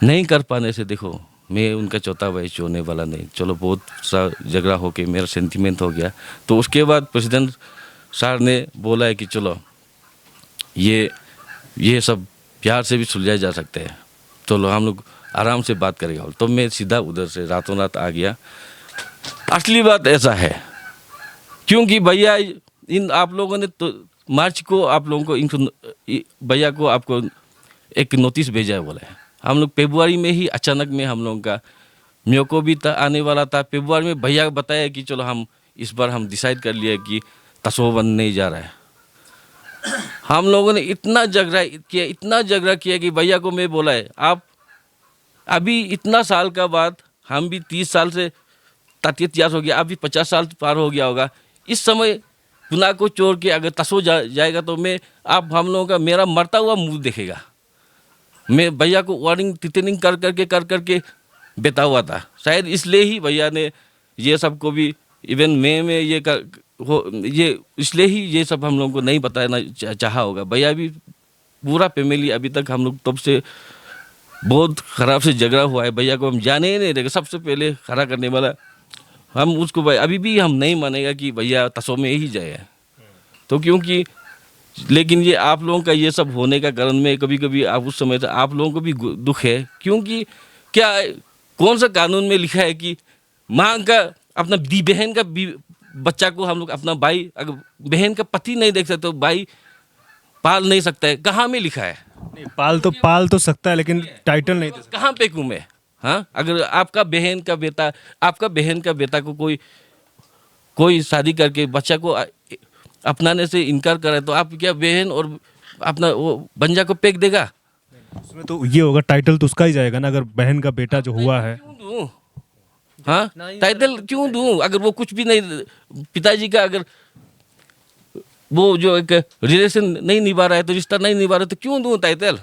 Speaker 6: नहीं कर पाने से देखो मैं उनका चौथा भाई छोड़ने वाला नहीं। चलो बहुत सा झगड़ा हो के मेरा सेंटीमेंट हो गया। तो उसके बाद प्रेसिडेंट सर ने बोला है कि चलो ये सब प्यार से भी सुलझाया जा सकते हैं, चलो हम लोग आराम से बात करेगा। तो मैं सीधा उधर से रातों रात आ गया। असली बात ऐसा है क्योंकि भैया इन आप लोगों ने तो मार्च को आप लोगों को भैया को आपको एक नोटिस भेजा है बोला है। हम लोग फरवरी में ही अचानक में हम लोगों का म्योको भी आने वाला था। फरवरी में भैया बताया कि चलो हम इस बार हम डिसाइड कर लिया कि तसो बनने नहीं जा रहा है। हम लोगों ने इतना झगड़ा किया कि भैया को मैं बोला है आप अभी इतना साल का बाद, हम भी 30 साल से 33 हो गया, अभी 50 साल पार हो गया होगा। इस समय पुना को छोड़ के अगर तसो जाएगा तो हम लोगों का मेरा मरता हुआ मुंह देखेगा। मैं भैया को वार्निंग टिटनिंग कर करके बेता हुआ था। शायद इसलिए ही भैया ने ये सबको भी इवन में ये इसलिए ही ये सब हम लोगों को नहीं बताना चाहा होगा। भैया भी पूरा फैमिली अभी तक हम लोग तब से बहुत ख़राब से झगड़ा हुआ है। भैया को हम जाने ही नहीं देंगे, सबसे पहले खड़ा करने वाला हम उसको अभी भी हम नहीं मानेगा कि भैया तसो में ही जाए। तो क्योंकि लेकिन ये आप लोगों का ये सब होने का कारण में कभी कभी आप उस समय से आप लोगों को भी दुख है। क्योंकि क्या कौन सा कानून में लिखा है कि माँ का अपना बहन का बच्चा को हम लोग अपना भाई, अगर बहन का पति नहीं देख सकते तो भाई पाल नहीं सकता है? कहाँ में लिखा है?
Speaker 4: नहीं, पाल तो सकता है लेकिन टाइटल नहीं दे सकता।
Speaker 6: कहाँ पे क्यों मैं? हाँ, अगर आपका बहन का बेटा को कोई शादी करके बच्चा को अपनाने से इनकार करे तो आप क्या बहन और अपना वो बंजा को फेंक देगा?
Speaker 4: उसमें तो ये होगा, टाइटल तो उसका ही जाएगा ना अगर बहन का बेटा जो हुआ है।
Speaker 6: क्यों दूं? हाँ, टाइटल क्यों दूं? अगर वो कुछ भी नहीं, पिताजी का अगर वो जो एक रिलेशन नहीं निभा रहा है, तो रिश्ता नहीं निभा रहा है, तो क्यों दूं टाइटल?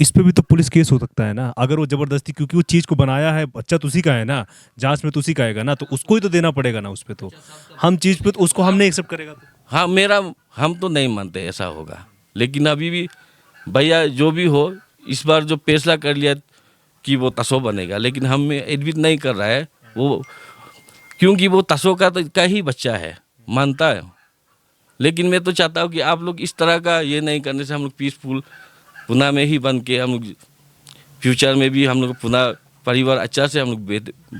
Speaker 4: इस पे भी तो पुलिस केस हो सकता है ना अगर वो जबरदस्ती, क्योंकि वो चीज को बनाया है, बच्चा तो उसी का है ना, जांच में तो उसी का आएगा ना, तो उसको ही तो देना पड़ेगा ना। उस पे तो हम चीज पे तो उसको हम नहीं एक्सेप्ट करेगा तो।
Speaker 6: हाँ, हम तो नहीं मानते ऐसा होगा। लेकिन अभी भी भैया जो भी हो, इस बार जो फैसला कर लिया कि वो तसो बनेगा, लेकिन हम एडमिट नहीं कर रहा है वो, क्योंकि वो तसो का ही बच्चा है, मानता है। लेकिन मैं तो चाहता हूँ कि आप लोग इस तरह का ये नहीं करने से हम लोग पीसफुल पुना में ही बन के हम लोग फ्यूचर में भी हम लोग पुना परिवार अच्छा से हम लोग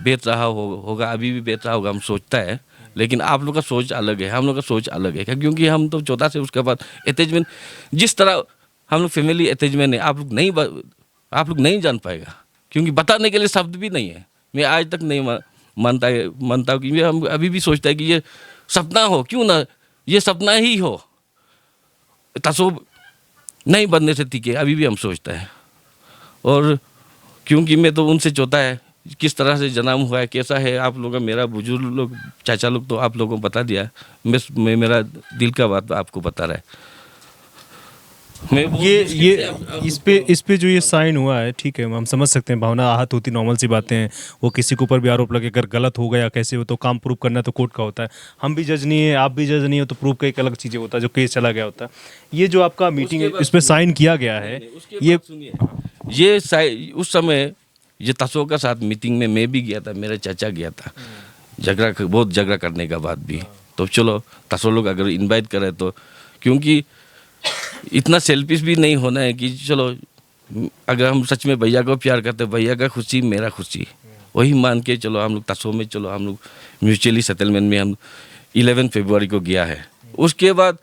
Speaker 6: बेच रहा होगा, अभी भी बेच रहा होगा, हम सोचता है। लेकिन आप लोग का सोच अलग है, हम लोग का सोच अलग है, क्योंकि हम तो चौथा से उसके बाद अटैचमेंट, जिस तरह हम लोग फैमिली अटैचमेंट है, आप लोग नहीं जान पाएगा, क्योंकि बताने के लिए शब्द भी नहीं है। मैं आज तक नहीं मानता हूँ कि हम अभी भी सोचता है कि ये सपना हो, क्यों ना ये सपना ही हो, तसो नहीं बनने से ठीक है, अभी भी हम सोचता है। और क्योंकि मैं तो उनसे चौथा है, किस तरह से जन्म हुआ है, कैसा है, आप लोग मेरा बुजुर्ग लोग चाचा लोग तो आप लोगों को बता दिया, मैं मेरा दिल का बात आपको बता रहा है। मैं वो
Speaker 4: ये इस पे जो ये साइन हुआ है, ठीक है, हम समझ सकते हैं, भावना आहत होती, नॉर्मल सी बातें हैं। वो किसी के ऊपर भी आरोप लगे, अगर गलत हो गया कैसे हो, तो काम प्रूव करना तो कोर्ट का होता है। हम भी जज नहीं है, आप भी जज नहीं हो, तो प्रूव का एक अलग चीज़ें होता है, जो केस चला गया होता है। ये जो आपका मीटिंग इस पे साइन किया गया है, ये
Speaker 6: उस समय ये तसो का साथ मीटिंग में मैं भी गया था, मेरा चाचा गया था, बहुत झगड़ा करने का बाद भी। तो चलो तसो लोग अगर इनवाइट करे तो, क्योंकि इतना सेल्फिश भी नहीं होना है कि चलो अगर हम सच में भैया को प्यार करते, भैया का खुशी मेरा खुशी, वही मान के चलो हम लोग तसो में, चलो हम लोग म्यूचुअली सेटलमेंट में हम 11 फरवरी को गया है। उसके बाद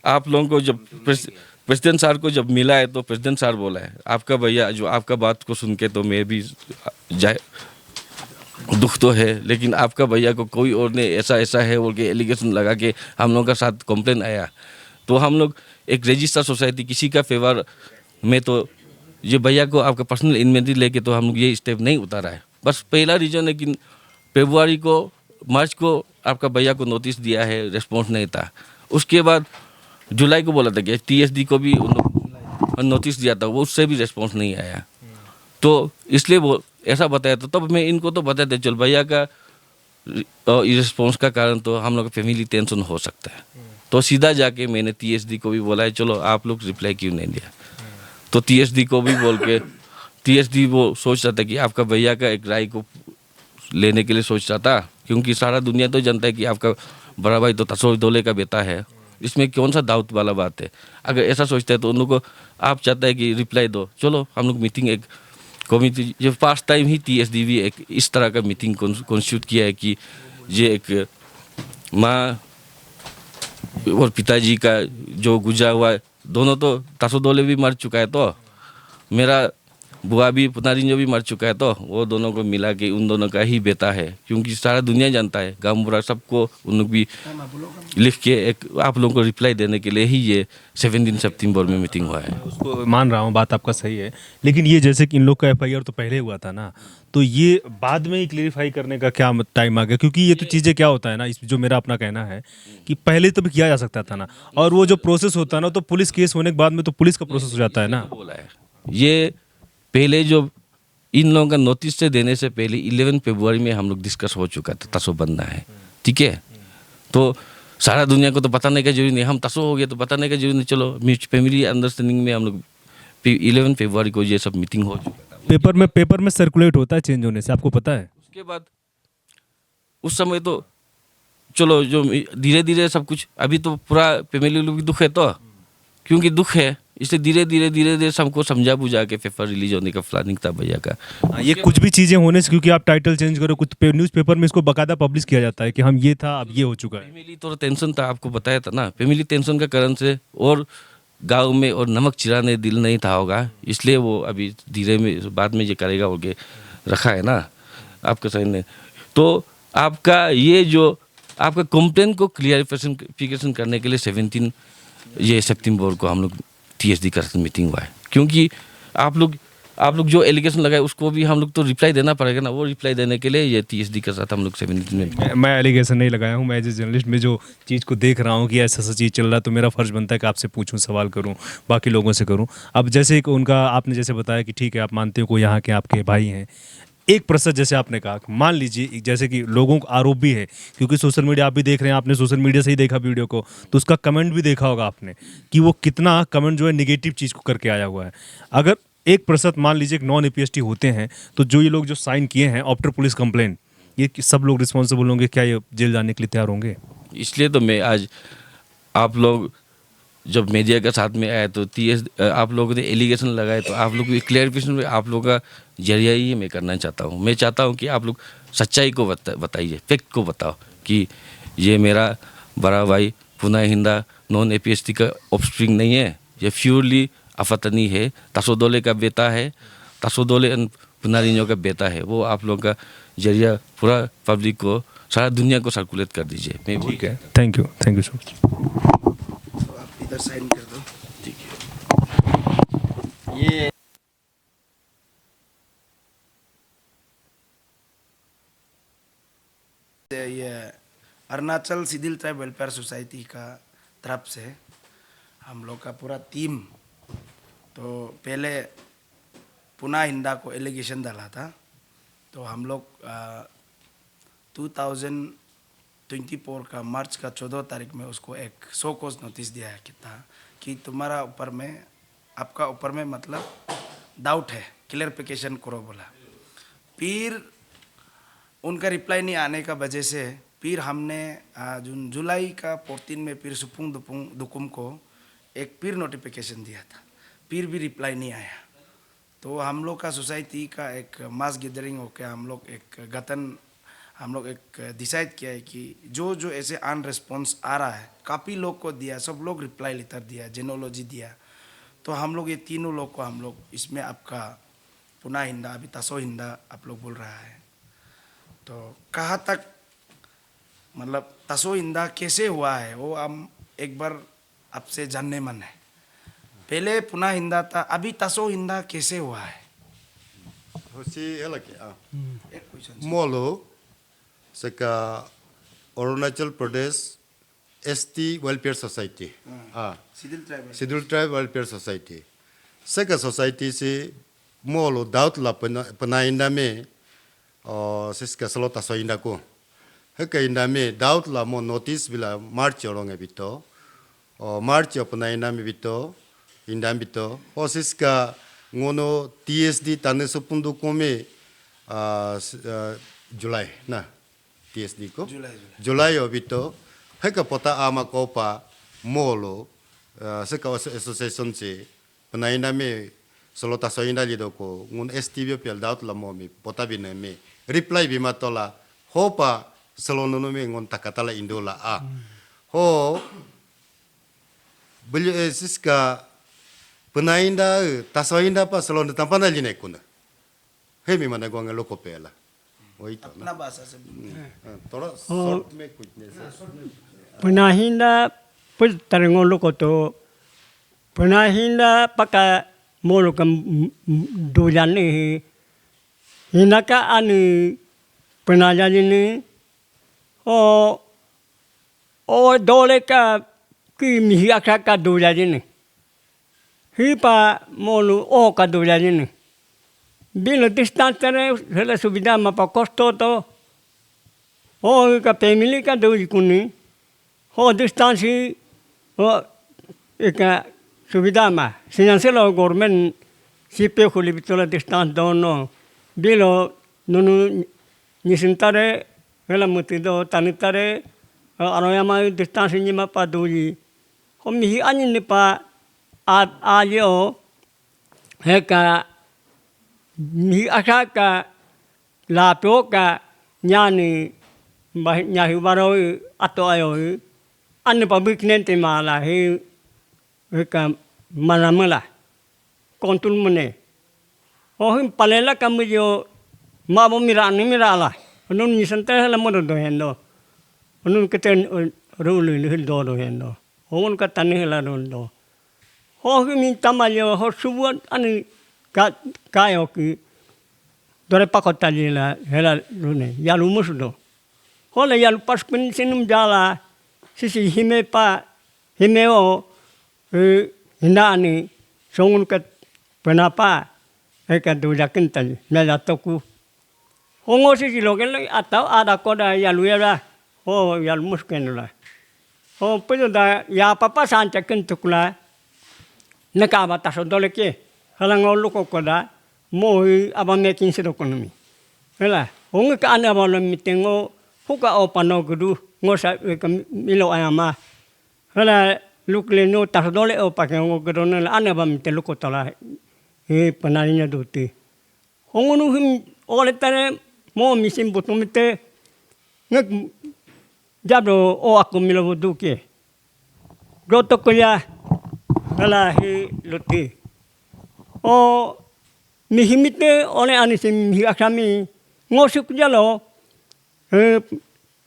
Speaker 6: आप लोगों को जब प्रेसिडेंट सर को जब मिला है तो प्रेसिडेंट सर बोला है आपका भैया जो आपका बात को सुन के तो मैं भी जाए दुख तो है, लेकिन आपका भैया को कोई और ने ऐसा ऐसा है बोल के एलिगेशन लगा के हम लोगों का साथ कंप्लेन आया। तो हम लोग एक रजिस्टर सोसाइटी किसी का फेवर में, तो ये भैया को आपका पर्सनल इन्वेंटरी लेके तो हम लोग ये स्टेप नहीं उतारा है। बस पहला रीजन है कि फरवरी को मार्च को आपका भैया को नोटिस दिया है, रिस्पॉन्स नहीं था। उसके बाद जुलाई को बोला था कि TSD को भी उन लोग नोटिस दिया था, वो उससे भी रिस्पॉन्स नहीं आया। तो इसलिए वो ऐसा बताया, तो तब मैं इनको तो बताते चल भैया का रिस्पॉन्स का कारण तो हम लोग का फैमिली टेंशन हो सकता है। तो सीधा जाके मैंने TSD को भी बोला है चलो आप लोग रिप्लाई क्यों नहीं दिया। तो TSD को भी बोल के TSD वो सोच रहा था कि आपका भैया का एक राय को लेने के लिए सोच रहा था, क्योंकि सारा दुनिया तो जानता है कि आपका बड़ा भाई तो तसो दौले का बेटा है, इसमें कौन सा डाउट वाला बात है। अगर ऐसा सोचते हैं तो उन लोगों को आप चाहता है कि रिप्लाई दो, चलो हम लोग मीटिंग एक कमिटी, ये फर्स्ट टाइम ही TSD भी एक इस तरह का मीटिंग कॉन्स्टिट्यूट किया है कि ये एक माँ और पिताजी का जो गुजरा हुआ है, दोनों तो तसो दौले भी मर चुका है, तो मेरा बुआ भी पुनारिंजो भी मर चुका है, तो वो दोनों को मिला के उन दोनों का ही बेटा है, क्योंकि सारा दुनिया जानता है, गाँव बुरा सबको उन लोग भी लिख के एक आप लोगों को रिप्लाई देने के लिए ही ये 17 सितंबर में मीटिंग हुआ है।
Speaker 4: उसको मान रहा हूँ, बात आपका सही है, लेकिन ये जैसे कि इन लोग का FIR तो पहले हुआ था ना, तो ये बाद में ही क्लेरिफाई करने का क्या टाइम आ गया? क्योंकि ये तो चीज़ें क्या होता है ना, इस जो मेरा अपना कहना है कि पहले तो भी किया जा सकता था ना, और वो जो प्रोसेस होता है ना, तो पुलिस केस होने के बाद में तो पुलिस का प्रोसेस हो जाता है ना।
Speaker 6: बोला है ये पहले जो इन लोगों का नोटिस से देने से पहले 11 फरवरी में हम लोग डिस्कस हो चुका था तसो बनना है, ठीक है। तो सारा दुनिया को तो बताने का जरूरी नहीं, हम तसो हो गया तो बताने का जरूरी नहीं, चलो फैमिली अंडरस्टैंडिंग में हम लोग 11 फरवरी को ये सब मीटिंग हो चुका था।
Speaker 4: पेपर में सर्कुलेट होता है चेंज होने से, आपको पता है।
Speaker 6: उसके बाद उस समय तो चलो जो धीरे धीरे सब कुछ, अभी तो पूरा फैमिली लोग भी दुख है, तो क्योंकि दुख है इसलिए धीरे धीरे सबको समझा बुझा के पेपर रिलीज होने का प्लानिंग था भैया का।
Speaker 4: ये कुछ भी चीज़ें होने से, क्योंकि आप टाइटल चेंज करो, कुछ न्यूज़पेपर में इसको बकायदा पब्लिश किया जाता है कि हम ये था, अब ये हो चुका है।
Speaker 6: फैमिली तो टेंशन था, आपको बताया था ना, फैमिली टेंशन का कारण से और गांव में और नमक चिराने दिल नहीं था होगा, इसलिए वो अभी धीरे में बाद में ये करेगा बोल के रखा है ना आपका सही ने। तो आपका ये जो आपका कंप्लेंट को क्लियरिफिकेशन करने के लिए 17 ये सितंबर को हम लोग TSD का मीटिंग हुआ है, क्योंकि आप लोग जो एलिगेशन लगाए उसको भी हम लोग तो रिप्लाई देना पड़ेगा ना, वो रिप्लाई देने के लिए ये TSD के साथ हम लोग 17 में।
Speaker 4: मैं एलिगेशन नहीं लगाया हूँ, मैं एज ए जर्नलिस्ट में जो चीज़ को देख रहा हूँ कि ऐसा ऐसा चीज़ चल रहा है, तो मेरा फ़र्ज़ बनता है कि आपसे पूछूं, सवाल करूं, बाकी लोगों से करूं। अब जैसे एक उनका आपने जैसे बताया कि ठीक है, आप मानते हो कोई यहाँ के आपके भाई हैं, एक प्रतिशत जैसे आपने कहा, मान लीजिए जैसे कि लोगों को आरोप भी है, क्योंकि सोशल मीडिया आप भी देख रहे हैं, आपने सोशल मीडिया से ही देखा वीडियो को, तो उसका कमेंट भी देखा होगा आपने कि वो कितना कमेंट जो है निगेटिव चीज़ को करके आया हुआ है। अगर 1% मान लीजिए एक नॉन APST होते हैं, तो जो ये लोग जो साइन किए हैं आफ्टर पुलिस कंप्लेंट, ये सब लोग रिस्पॉन्सिबल होंगे, क्या ये जेल जाने के लिए तैयार होंगे?
Speaker 6: इसलिए तो मैं आज आप लोग जब मीडिया के साथ में आए तो आप लोगों ने एलिगेशन लगाए, तो आप लोग भी क्लियरिफिकेशन आप लोग का जरिया ही मैं करना चाहता हूँ। मैं चाहता हूँ कि आप लोग सच्चाई को बताइए, फैक्ट को बताओ कि ये मेरा बड़ा भाई पुना हिंदा नॉन APST का ऑफस्प्रिंग नहीं है, ये प्योरली अफतनी है, तसो दौले का बेटा है, तसो दौले पुनारिंजो का बेटा है। वो आप लोगों का जरिया पूरा पब्लिक को, सारा दुनिया को सर्कुलेट कर दीजिए। मैं
Speaker 4: ठीक है, थैंक यू सो मच।
Speaker 1: तो आप इधर साइन कर दो।
Speaker 6: ठीक है।
Speaker 5: ये
Speaker 1: ये अरुणाचल सिदिल ट्राइब वेलफेयर सोसाइटी का तरफ से हम लोग का पूरा टीम तो पहले पुनः हिंदा को एलिगेशन डाला था, तो हम लोग 2024 का मार्च का 14 तारीख में उसको एक शो कॉज नोटिस दिया है कि तुम्हारा ऊपर में, आपका ऊपर में मतलब डाउट है, क्लियरिफिकेशन करो बोला। फिर उनका रिप्लाई नहीं आने का वजह से फिर हमने जुलाई का 14 में फिर सुपुंग दुकुम को एक फिर नोटिफिकेशन दिया था, फिर भी रिप्लाई नहीं आया। तो हम लोग का सोसाइटी का एक मास गैदरिंग होकर हम लोग एक डिसाइड किया है कि जो ऐसे अन रिस्पॉन्स आ रहा है, काफ़ी लोग को दिया, सब लोग रिप्लाई लेटर दिया, जेनोलॉजी दिया, तो हम लोग ये तीनों लोग को हम लोग इसमें आपका पुनः हिंदा, अभी तसो हिंदा आप लोग बोल रहा है। तो कहाँ तक मतलब तसो हिंदा कैसे हुआ है वो हम एक बार आपसे जानने मन है। पहले पुनः हिंदा था, अभी तसो हिंदा कैसे हुआ है? एक क्वेश्चन।
Speaker 7: मोलो सका Arunachal Pradesh ST welfare society, schedule tribe welfare society, सका सोसाइटी से मोलो दाउट ला पना इंदा में सिस्का सलो तसो इंदा को हका इंदा में दाउट ला मो नोटिस बिला मार्च ओरोंगे बितो मार्च अपना इंदा में बितो इंदा बितो Syska ngono TSD tane supundu kome July na TSD ko July obito heka pota ama kopa molo seka association se panaina me solota soina lido ko ngun STV pel daut la momi pota bine me reply bima tola hopa salono me ngon takatala indola a ho beli siska penainda tasoinda pa salon tampana line kuna hemi mana gonga loko pela oito
Speaker 1: अपना भाषा से
Speaker 7: थोड़ा शॉर्ट में कुछ नहीं
Speaker 8: penahinda pun tarengo loko to penahinda paka molo kam dojan ni hinaka ani penaja ni o dole ka ki mi akha ka dojan ni hipa molu o ka dojan ni bila distance re hela subida mapa kosto to o ka family ka do kuni ho distance ho eka subida ma financial government sipe khuli bitola distance dono bilo nunu nisintare hela mutido tanitare aroyama distance ni mapa doji ho mi ani ni pa ayo heka mi akaka la toka nyani nyahi baro ato ayo an public nente mala he heka manamala kontul mene oh palela kamjo mabo mirala nun nisante la modo do hendo nun keten rulu do do hendo hon ka tani la do ho mi tamayo ho subuan ani kayo ki dore pakotali la hela rune yalu musdo hola yalu pas pin sinum jala sisi hime o hinda ani songun ka penapa eka do jakin tali mela toku hongo sisi logen atau ada koda yalu ya ho yalu musken la ho pedo da ya papa sancha kentukla nakaba taso dole ke halango loko koda moi abame kinse economy hela hong ka ana balom mitengo huka opano gudu ngosa milo ayama hela lukle no taso dole opake ngo gudona ana bam teloko tala he panalinya dote hongonu him ole tare mo misim butumite ngak jabro o akumilo duke gotokoya hela he luti o mihimite ole anisim hiakami ngosuk jalo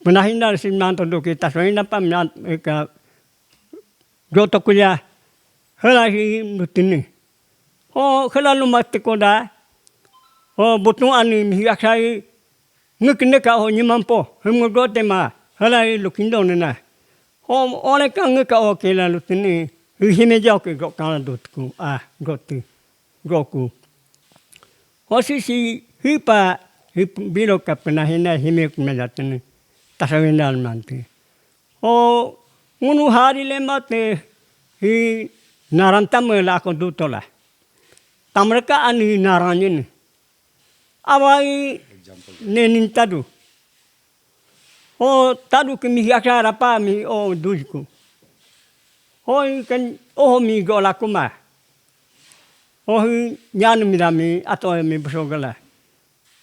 Speaker 8: penahinda simanto doke tasoina pamna ka gotokuya hela hi mutini o hela lumat koda o butu ani hiakai ngikne ka ho nyimampo hemgote ma hela lukindo na o ole ka ngika o kela lutini hime jau ke go kana dotku gotu goku hosi si hipa bilo ka pena hina hime me jatne tasawinal mante o ngunu hari le mate hi narantam la ko dutola tamreka ani naranin awai nenin tadu o tadu ke mi akara pa mi o dujku hoi kan oh mi gola kuma oh nyan mi dami atau mi besogala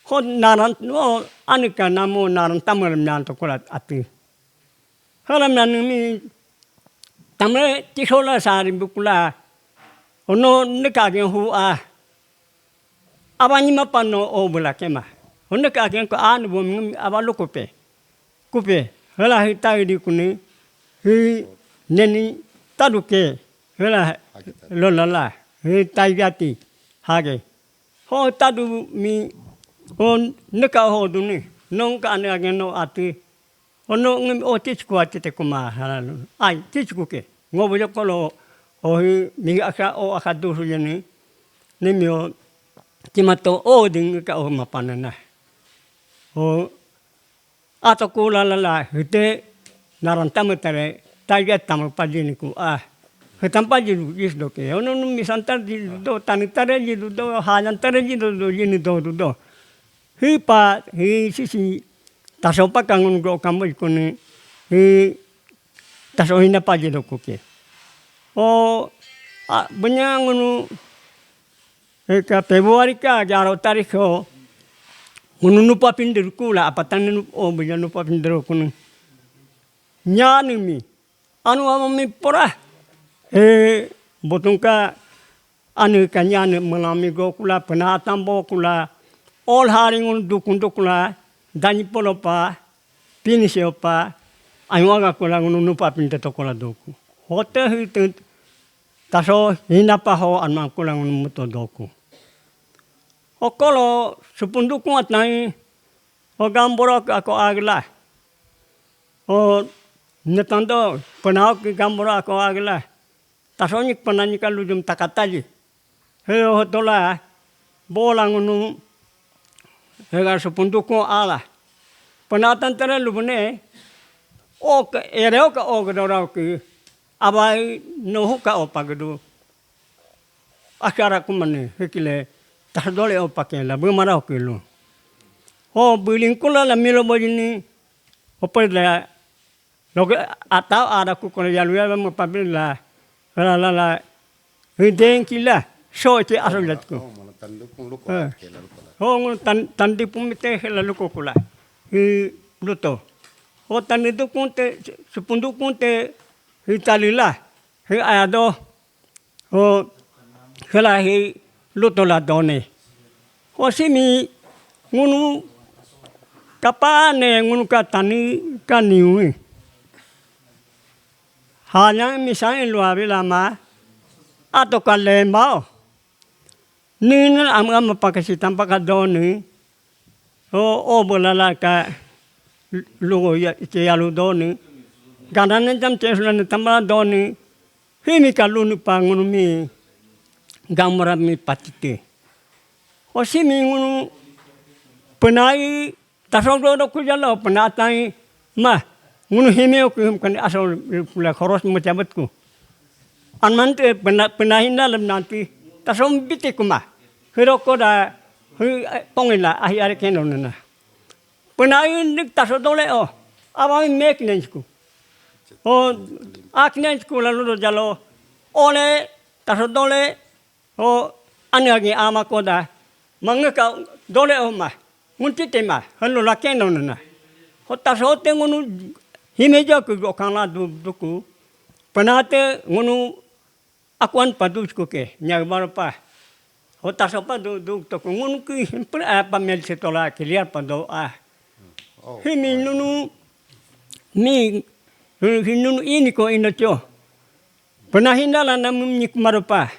Speaker 8: ho naran no anika namo naran tamal nyan to kola ati halam nan mi tamre tisola sari bukula ono nekage hu abani mapano o bula kema ono kage ko an bom abalo kupe hala hitai di kuni hi neni taduke hela lolala he taigati hage ho tadu mi on neka ho duni nong ka ne age no ati ono ngim o tichku ati te kuma halalu ai tichku ke ngobo jo kolo o mi aka o aka dusu yeni ni mi o timato o ding ka o mapanana o ato kula la hite narantam tare target tamu pajini ku hetam pajini is doke ono misantar di do tanitare di do halan tare di do yini do hi sisi tasopa kangun go kamu ikuni hi tasohina pajini do kuke o benyangunu ka Februari ka 11 tarik ho ngunu nupa pindir kula apatan o benyanu nupa pindir kunu nyani mi anu amami pora botungka anu kanyane melami go kula penatam bo kula all haringun dukun kula dani polopa pinisiopa ayuaga kula ngunu pa pinte to kula doku hote hitu taso hinapa ho anma kula ngunu muto doku okolo supundukun atnai o gamboro ako agla o netando penau ki gamboro ako agla tasonik penani kalujum takataji he hotola bola ngunu hega supundukun ala penatan tere lubune o ke ereo ka o gedora ki abai nohu ka o pagdu asyara kumane hekile tahdole o pakela bumara kilo o bulingkula la milo bojini opela logo atau ada ku kono yaluya mo pabila la hideng kila so ti asolatku ho tandi pumite la luko kula hi luto o tandi tu kunte supundu kunte hi talila hi ado o kala hi luto la done o simi ngunu kapane ngunu katani kaniui hanya misalnya luar lama atau kalembau ni am pakai si tanpa kadoni o bolala ka lugo ya yalu doni ganane jam cesulan tambah doni himi kalunu pangunumi gamra mi patite o simi ngunu penai tasogdo ku jalo penatai mah ngunu himeo ku kan asal pula khoros macabatku anmante penahin dalam nanti tasom biti kuma hiroko da pongila ahi kenona penahin dik tasodole o awami mek nensku o aknensku lalu jalo ole tasodole o anagi ama koda mangaka dole o ma munti tema halu la kenona ho tasote ngunu himeja ku gokana duku penate ngunu akuan padusku ke nyagbar pa ho tasopa du to ngunu ki apa mel setola clear pado himi nunu ni hinunu ini ko inacho penahindala namum nikmarupa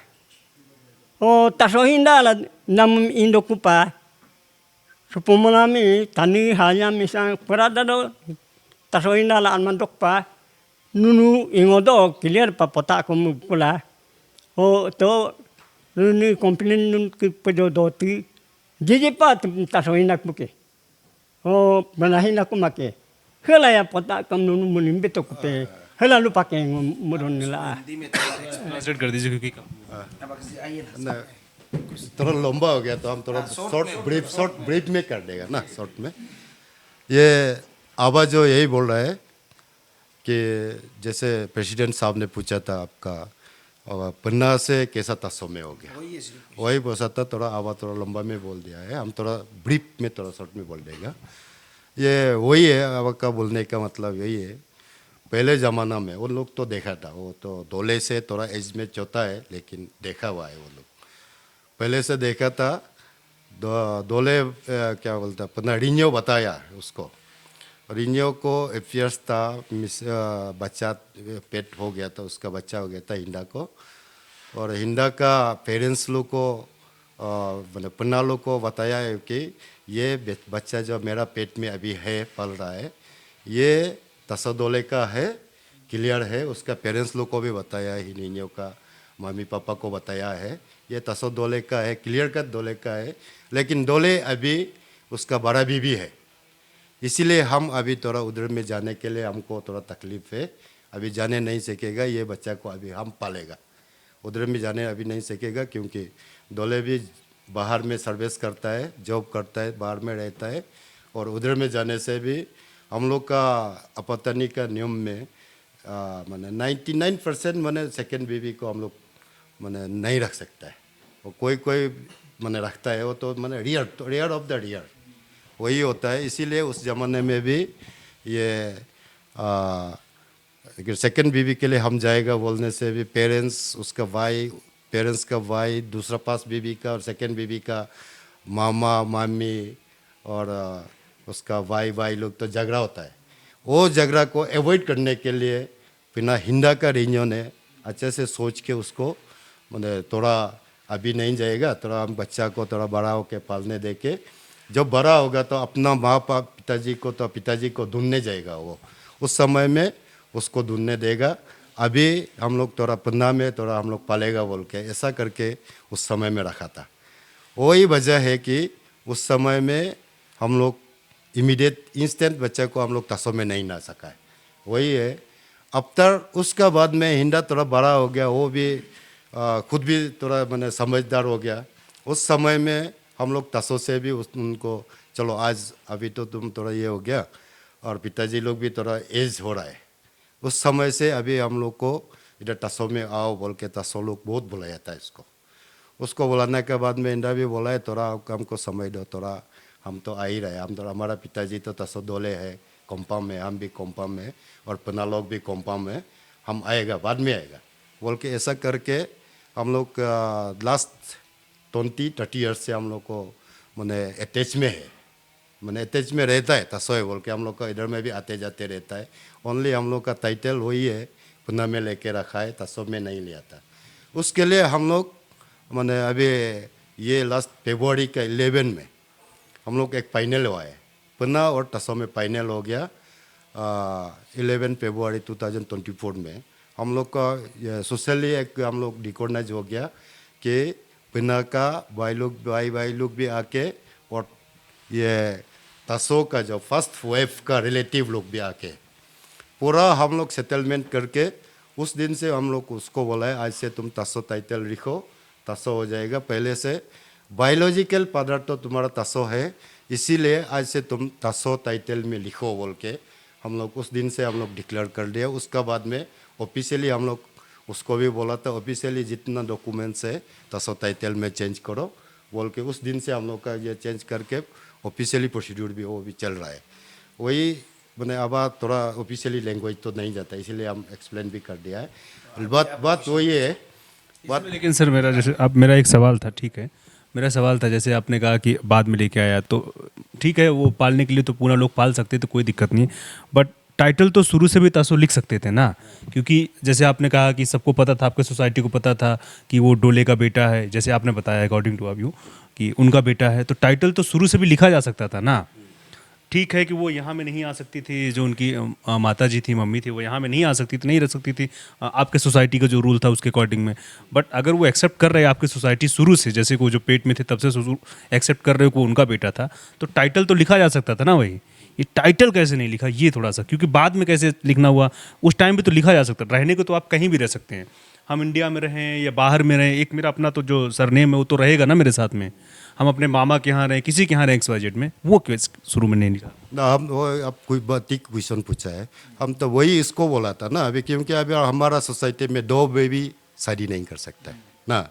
Speaker 8: o tasohindala namum indokupa supumulami tani hanya misal perada do tasohindala anmandok pa nunu ingodo clear pa pota ko pula o to nunu komplain nun ki pedo doti jeje pa tasoin nak buke o manahin aku make hela ya pota kam nunu munim beto ko pe hela lu pake muron nila
Speaker 4: translate कर दीजिए क्योंकि
Speaker 7: ना थोड़ा लंबा हो गया तो हम थोड़ा शॉर्ट ब्रीफ में कर देगा ना शॉर्ट में। ये आवाज जो यही बोल रहा है कि जैसे प्रेसिडेंट साहब ने पूछा था आपका पन्ना से कैसा तस्सो में हो गया, वही बोला था। थोड़ा आवाज थोड़ा लंबा में बोल दिया है, हम थोड़ा ब्रीफ में थोड़ा शॉर्ट में बोल देगा। ये वही है आपका बोलने का मतलब यही है। पहले ज़माना में वो लोग तो देखा था, वो तो दोले से थोड़ा एज में चौथा है लेकिन देखा हुआ है वो लोग पहले से देखा था। दोले क्या बोलता अपना रिन्यो बताया उसको, रिन्यो को अफेयर्स था, बच्चा पेट हो गया था, उसका बच्चा हो गया था हिंदा को, और हिंदा का पेरेंट्स लोग को मतलब पन्ना लोग को बताया है कि ये बच्चा जो मेरा पेट में अभी है पल रहा है ये तसोदोले का है, क्लियर है। उसका पेरेंट्स लोग को भी बताया है, हिनियो का मम्मी पापा को बताया है ये तसोदोले का है, क्लियर कट दोले का है। लेकिन दोले अभी उसका बड़ा बीबी है, इसीलिए हम अभी थोड़ा उधर में जाने के लिए हमको थोड़ा तकलीफ है। अभी जाने नहीं सकेगा, ये बच्चा को अभी हम पालेगा। उधर में जाने अभी नहीं सकेगा क्योंकि दोले भी बाहर में सर्विस करता है, जॉब करता है, बाहर में रहता है, और उधर में जाने से भी हम लोग का अपतनी का नियम में माने 99% माने सेकेंड बीबी को हम लोग माने नहीं रख सकता है। वो कोई कोई माने रखता है, वो तो माने रेयर ऑफ द रेयर वही होता है। इसीलिए उस ज़माने में भी ये अगर सेकेंड बीबी के लिए हम जाएगा बोलने से भी पेरेंट्स का भाई दूसरा पास बीबी का और सेकेंड बीबी का मामा मामी और उसका भाई लोग तो झगड़ा होता है। वो झगड़ा को अवॉइड करने के लिए बिना हिंदा का रिन्यो ने अच्छे से सोच के उसको मतलब थोड़ा अभी नहीं जाएगा, थोड़ा हम बच्चा को थोड़ा बड़ा होके पालने दे के जब बड़ा होगा तो अपना माँ बाप पिताजी को ढूंढने जाएगा। वो उस समय में उसको ढूंढने देगा। अभी हम लोग थोड़ा पन्ना में थोड़ा हम लोग पालेगा बोल के ऐसा करके उस समय में रखा था। वही वजह है कि उस समय में हम लोग इमीडिएट इंस्टेंट बच्चे को हम लोग तसो में नहीं ला सका है। वही है। अब तक उसका बाद में हिंदा थोड़ा बड़ा हो गया, वो भी खुद भी थोड़ा मैंने समझदार हो गया। उस समय में हम लोग तसो से भी उनको चलो आज अभी तो तुम थोड़ा ये हो गया और पिताजी लोग भी थोड़ा एज हो रहा है। उस समय से अभी हम लोग को इधर तसो में आओ बोल के तसो लोग बहुत बुलाया था इसको। उसको बुलाने के बाद में इंदा भी बोला है थोड़ा हमको समझ दो, थोड़ा हम तो आ ही रहे, हम थोड़ा हमारा पिताजी तो तसो दोले है कॉम्पाम में, हम भी कॉम्पाम में और पन्ना लोग भी कॉम्पाम में, हम आएगा बाद में आएगा बोल के ऐसा करके हम लोग लास्ट 20-30 ईयर्स से हम लोग को मैंने अटैच में है, मैंने अटैच में रहता है तसो है बोल के हम लोग का इधर में भी आते जाते रहता है। ओनली हम लोग का टाइटल वही है, पन्ना में लेके रखा है, तसो में नहीं लिया था। उसके लिए हम लोग मैंने अभी ये लास्ट फरवरी का 11 में हम लोग एक फाइनल हुआ है, पन्ना और तसो में फाइनल हो गया 11 फरवरी 2024 में। हम लोग का सोशली एक हम लोग रिकॉग्नाइज हो गया कि पन्ना का भाई लोग भी आके और ये तसो का जो फर्स्ट वेव का रिलेटिव लोग भी आके पूरा हम लोग सेटलमेंट करके उस दिन से हम लोग उसको बोला है आज से तुम तसो टाइटल लिखो, तसो हो जाएगा। पहले से बायोलॉजिकल फादर तो तुम्हारा तसो है, इसीलिए आज से तुम तसो टाइटल में लिखो बोल के हम लोग उस दिन से हम लोग डिक्लेयर कर दिया। उसका बाद में ऑफिशियली हम लोग उसको भी बोला था ऑफिशियली जितना डॉक्यूमेंट्स है तसो टाइटल में चेंज करो बोल के उस दिन से हम लोग का ये चेंज करके ऑफिशियली प्रोसीड्यूर भी वो भी चल रहा है। वही मैंने अब थोड़ा ऑफिशियली लैंग्वेज तो नहीं जाता इसीलिए हम एक्सप्लेन भी कर दिया है। बात वही है बात।
Speaker 4: लेकिन सर मेरा जैसे अब मेरा एक सवाल था, ठीक है, मेरा सवाल था जैसे आपने कहा कि बाद में लेके आया तो ठीक है, वो पालने के लिए तो पूरा लोग पाल सकते तो कोई दिक्कत नहीं, बट टाइटल तो शुरू से भी तसो लिख सकते थे ना, क्योंकि जैसे आपने कहा कि सबको पता था, आपके सोसाइटी को पता था कि वो डोले का बेटा है, जैसे आपने बताया अकॉर्डिंग टू आप यू कि उनका बेटा है, तो टाइटल तो शुरू से भी लिखा जा सकता था ना। ठीक है कि वो यहाँ में नहीं आ सकती थी, जो उनकी माता जी थी, मम्मी थी, वो यहाँ में नहीं आ सकती थी, नहीं रह सकती थी आपके सोसाइटी का जो रूल था उसके अकॉर्डिंग में। बट अगर वो एक्सेप्ट कर रहे हैं आपकी सोसाइटी शुरू से, जैसे कि वो जो पेट में थे तब से एक्सेप्ट कर रहे हो कि वो उनका बेटा था, तो टाइटल तो लिखा जा सकता था ना वही। ये टाइटल कैसे नहीं लिखा, ये थोड़ा सा, क्योंकि बाद में कैसे लिखना हुआ, उस टाइम पे तो लिखा जा सकता। रहने को तो आप कहीं भी रह सकते हैं, हम इंडिया में रहें या बाहर में रहें, एक मेरा अपना तो जो सरनेम है वो तो रहेगा ना मेरे साथ में। हम अपने मामा के यहाँ रहें, किसी के यहाँ रहें XYZ में, वो क्यों शुरू में नहीं लिखा?
Speaker 7: ना हम वो अब कोई बात ठीक क्वेश्चन पूछा है, हम तो वही इसको बोला था ना अभी, क्योंकि अभी हमारा सोसाइटी में 2 बेबी शादी नहीं कर सकता है ना,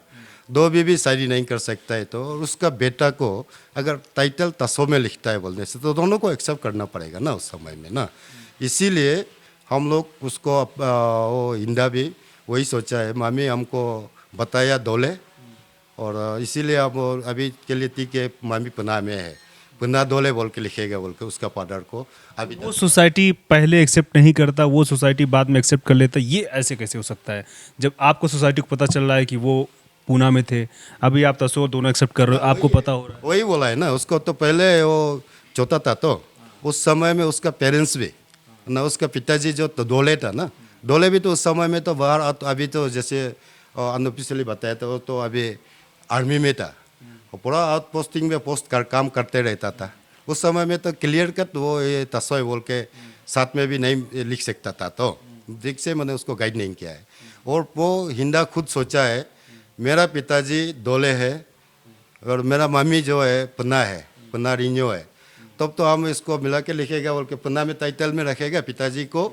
Speaker 7: 2 बेबी शादी नहीं कर सकता है, तो उसका बेटा को अगर टाइटल तसो में लिखता है बोलने से तो दोनों को एक्सेप्ट करना पड़ेगा ना उस समय में ना। इसीलिए हम लोग उसको वो हिंदा भी वही सोचा है, मामी हमको बताया दोले, और इसीलिए अब अभी के लिए ठीक है, मामी पना में है, पना दोले बोल के लिखेगा बोल के उसका फादर को। अभी
Speaker 4: वो सोसाइटी पहले एक्सेप्ट नहीं करता, वो सोसाइटी बाद में एक्सेप्ट कर लेता, ये ऐसे कैसे हो सकता है? जब आपको सोसाइटी को पता चल रहा है कि वो पूना में थे, अभी आप तसो दोनों एक्सेप्ट कर रहे हो, आपको पता हो रहा है।
Speaker 7: वही बोला है ना उसको, तो पहले वो छोटा था तो उस समय में उसका पेरेंट्स भी ना, उसका पिताजी जो तो डोले था ना, डोले भी तो उस समय में तो बाहर, अभी तो जैसे अनऑफिशियली बताया था वो तो अभी आर्मी में था, और पूरा आउट पोस्टिंग में पोस्ट कर काम करते रहता था। उस समय में तो क्लियर कट वो ये तस्वीर बोल के साथ में भी नहीं लिख सकता था, तो ठीक से मैंने उसको गाइड नहीं किया है। और वो हिंदा खुद सोचा है, मेरा पिताजी डोले है और मेरा मम्मी जो है पन्ना है, पन्ना रिन्यो है, तब तो हम इसको मिला के लिखेगा बोल के पन्ना में टाइटल में रखेगा पिताजी को,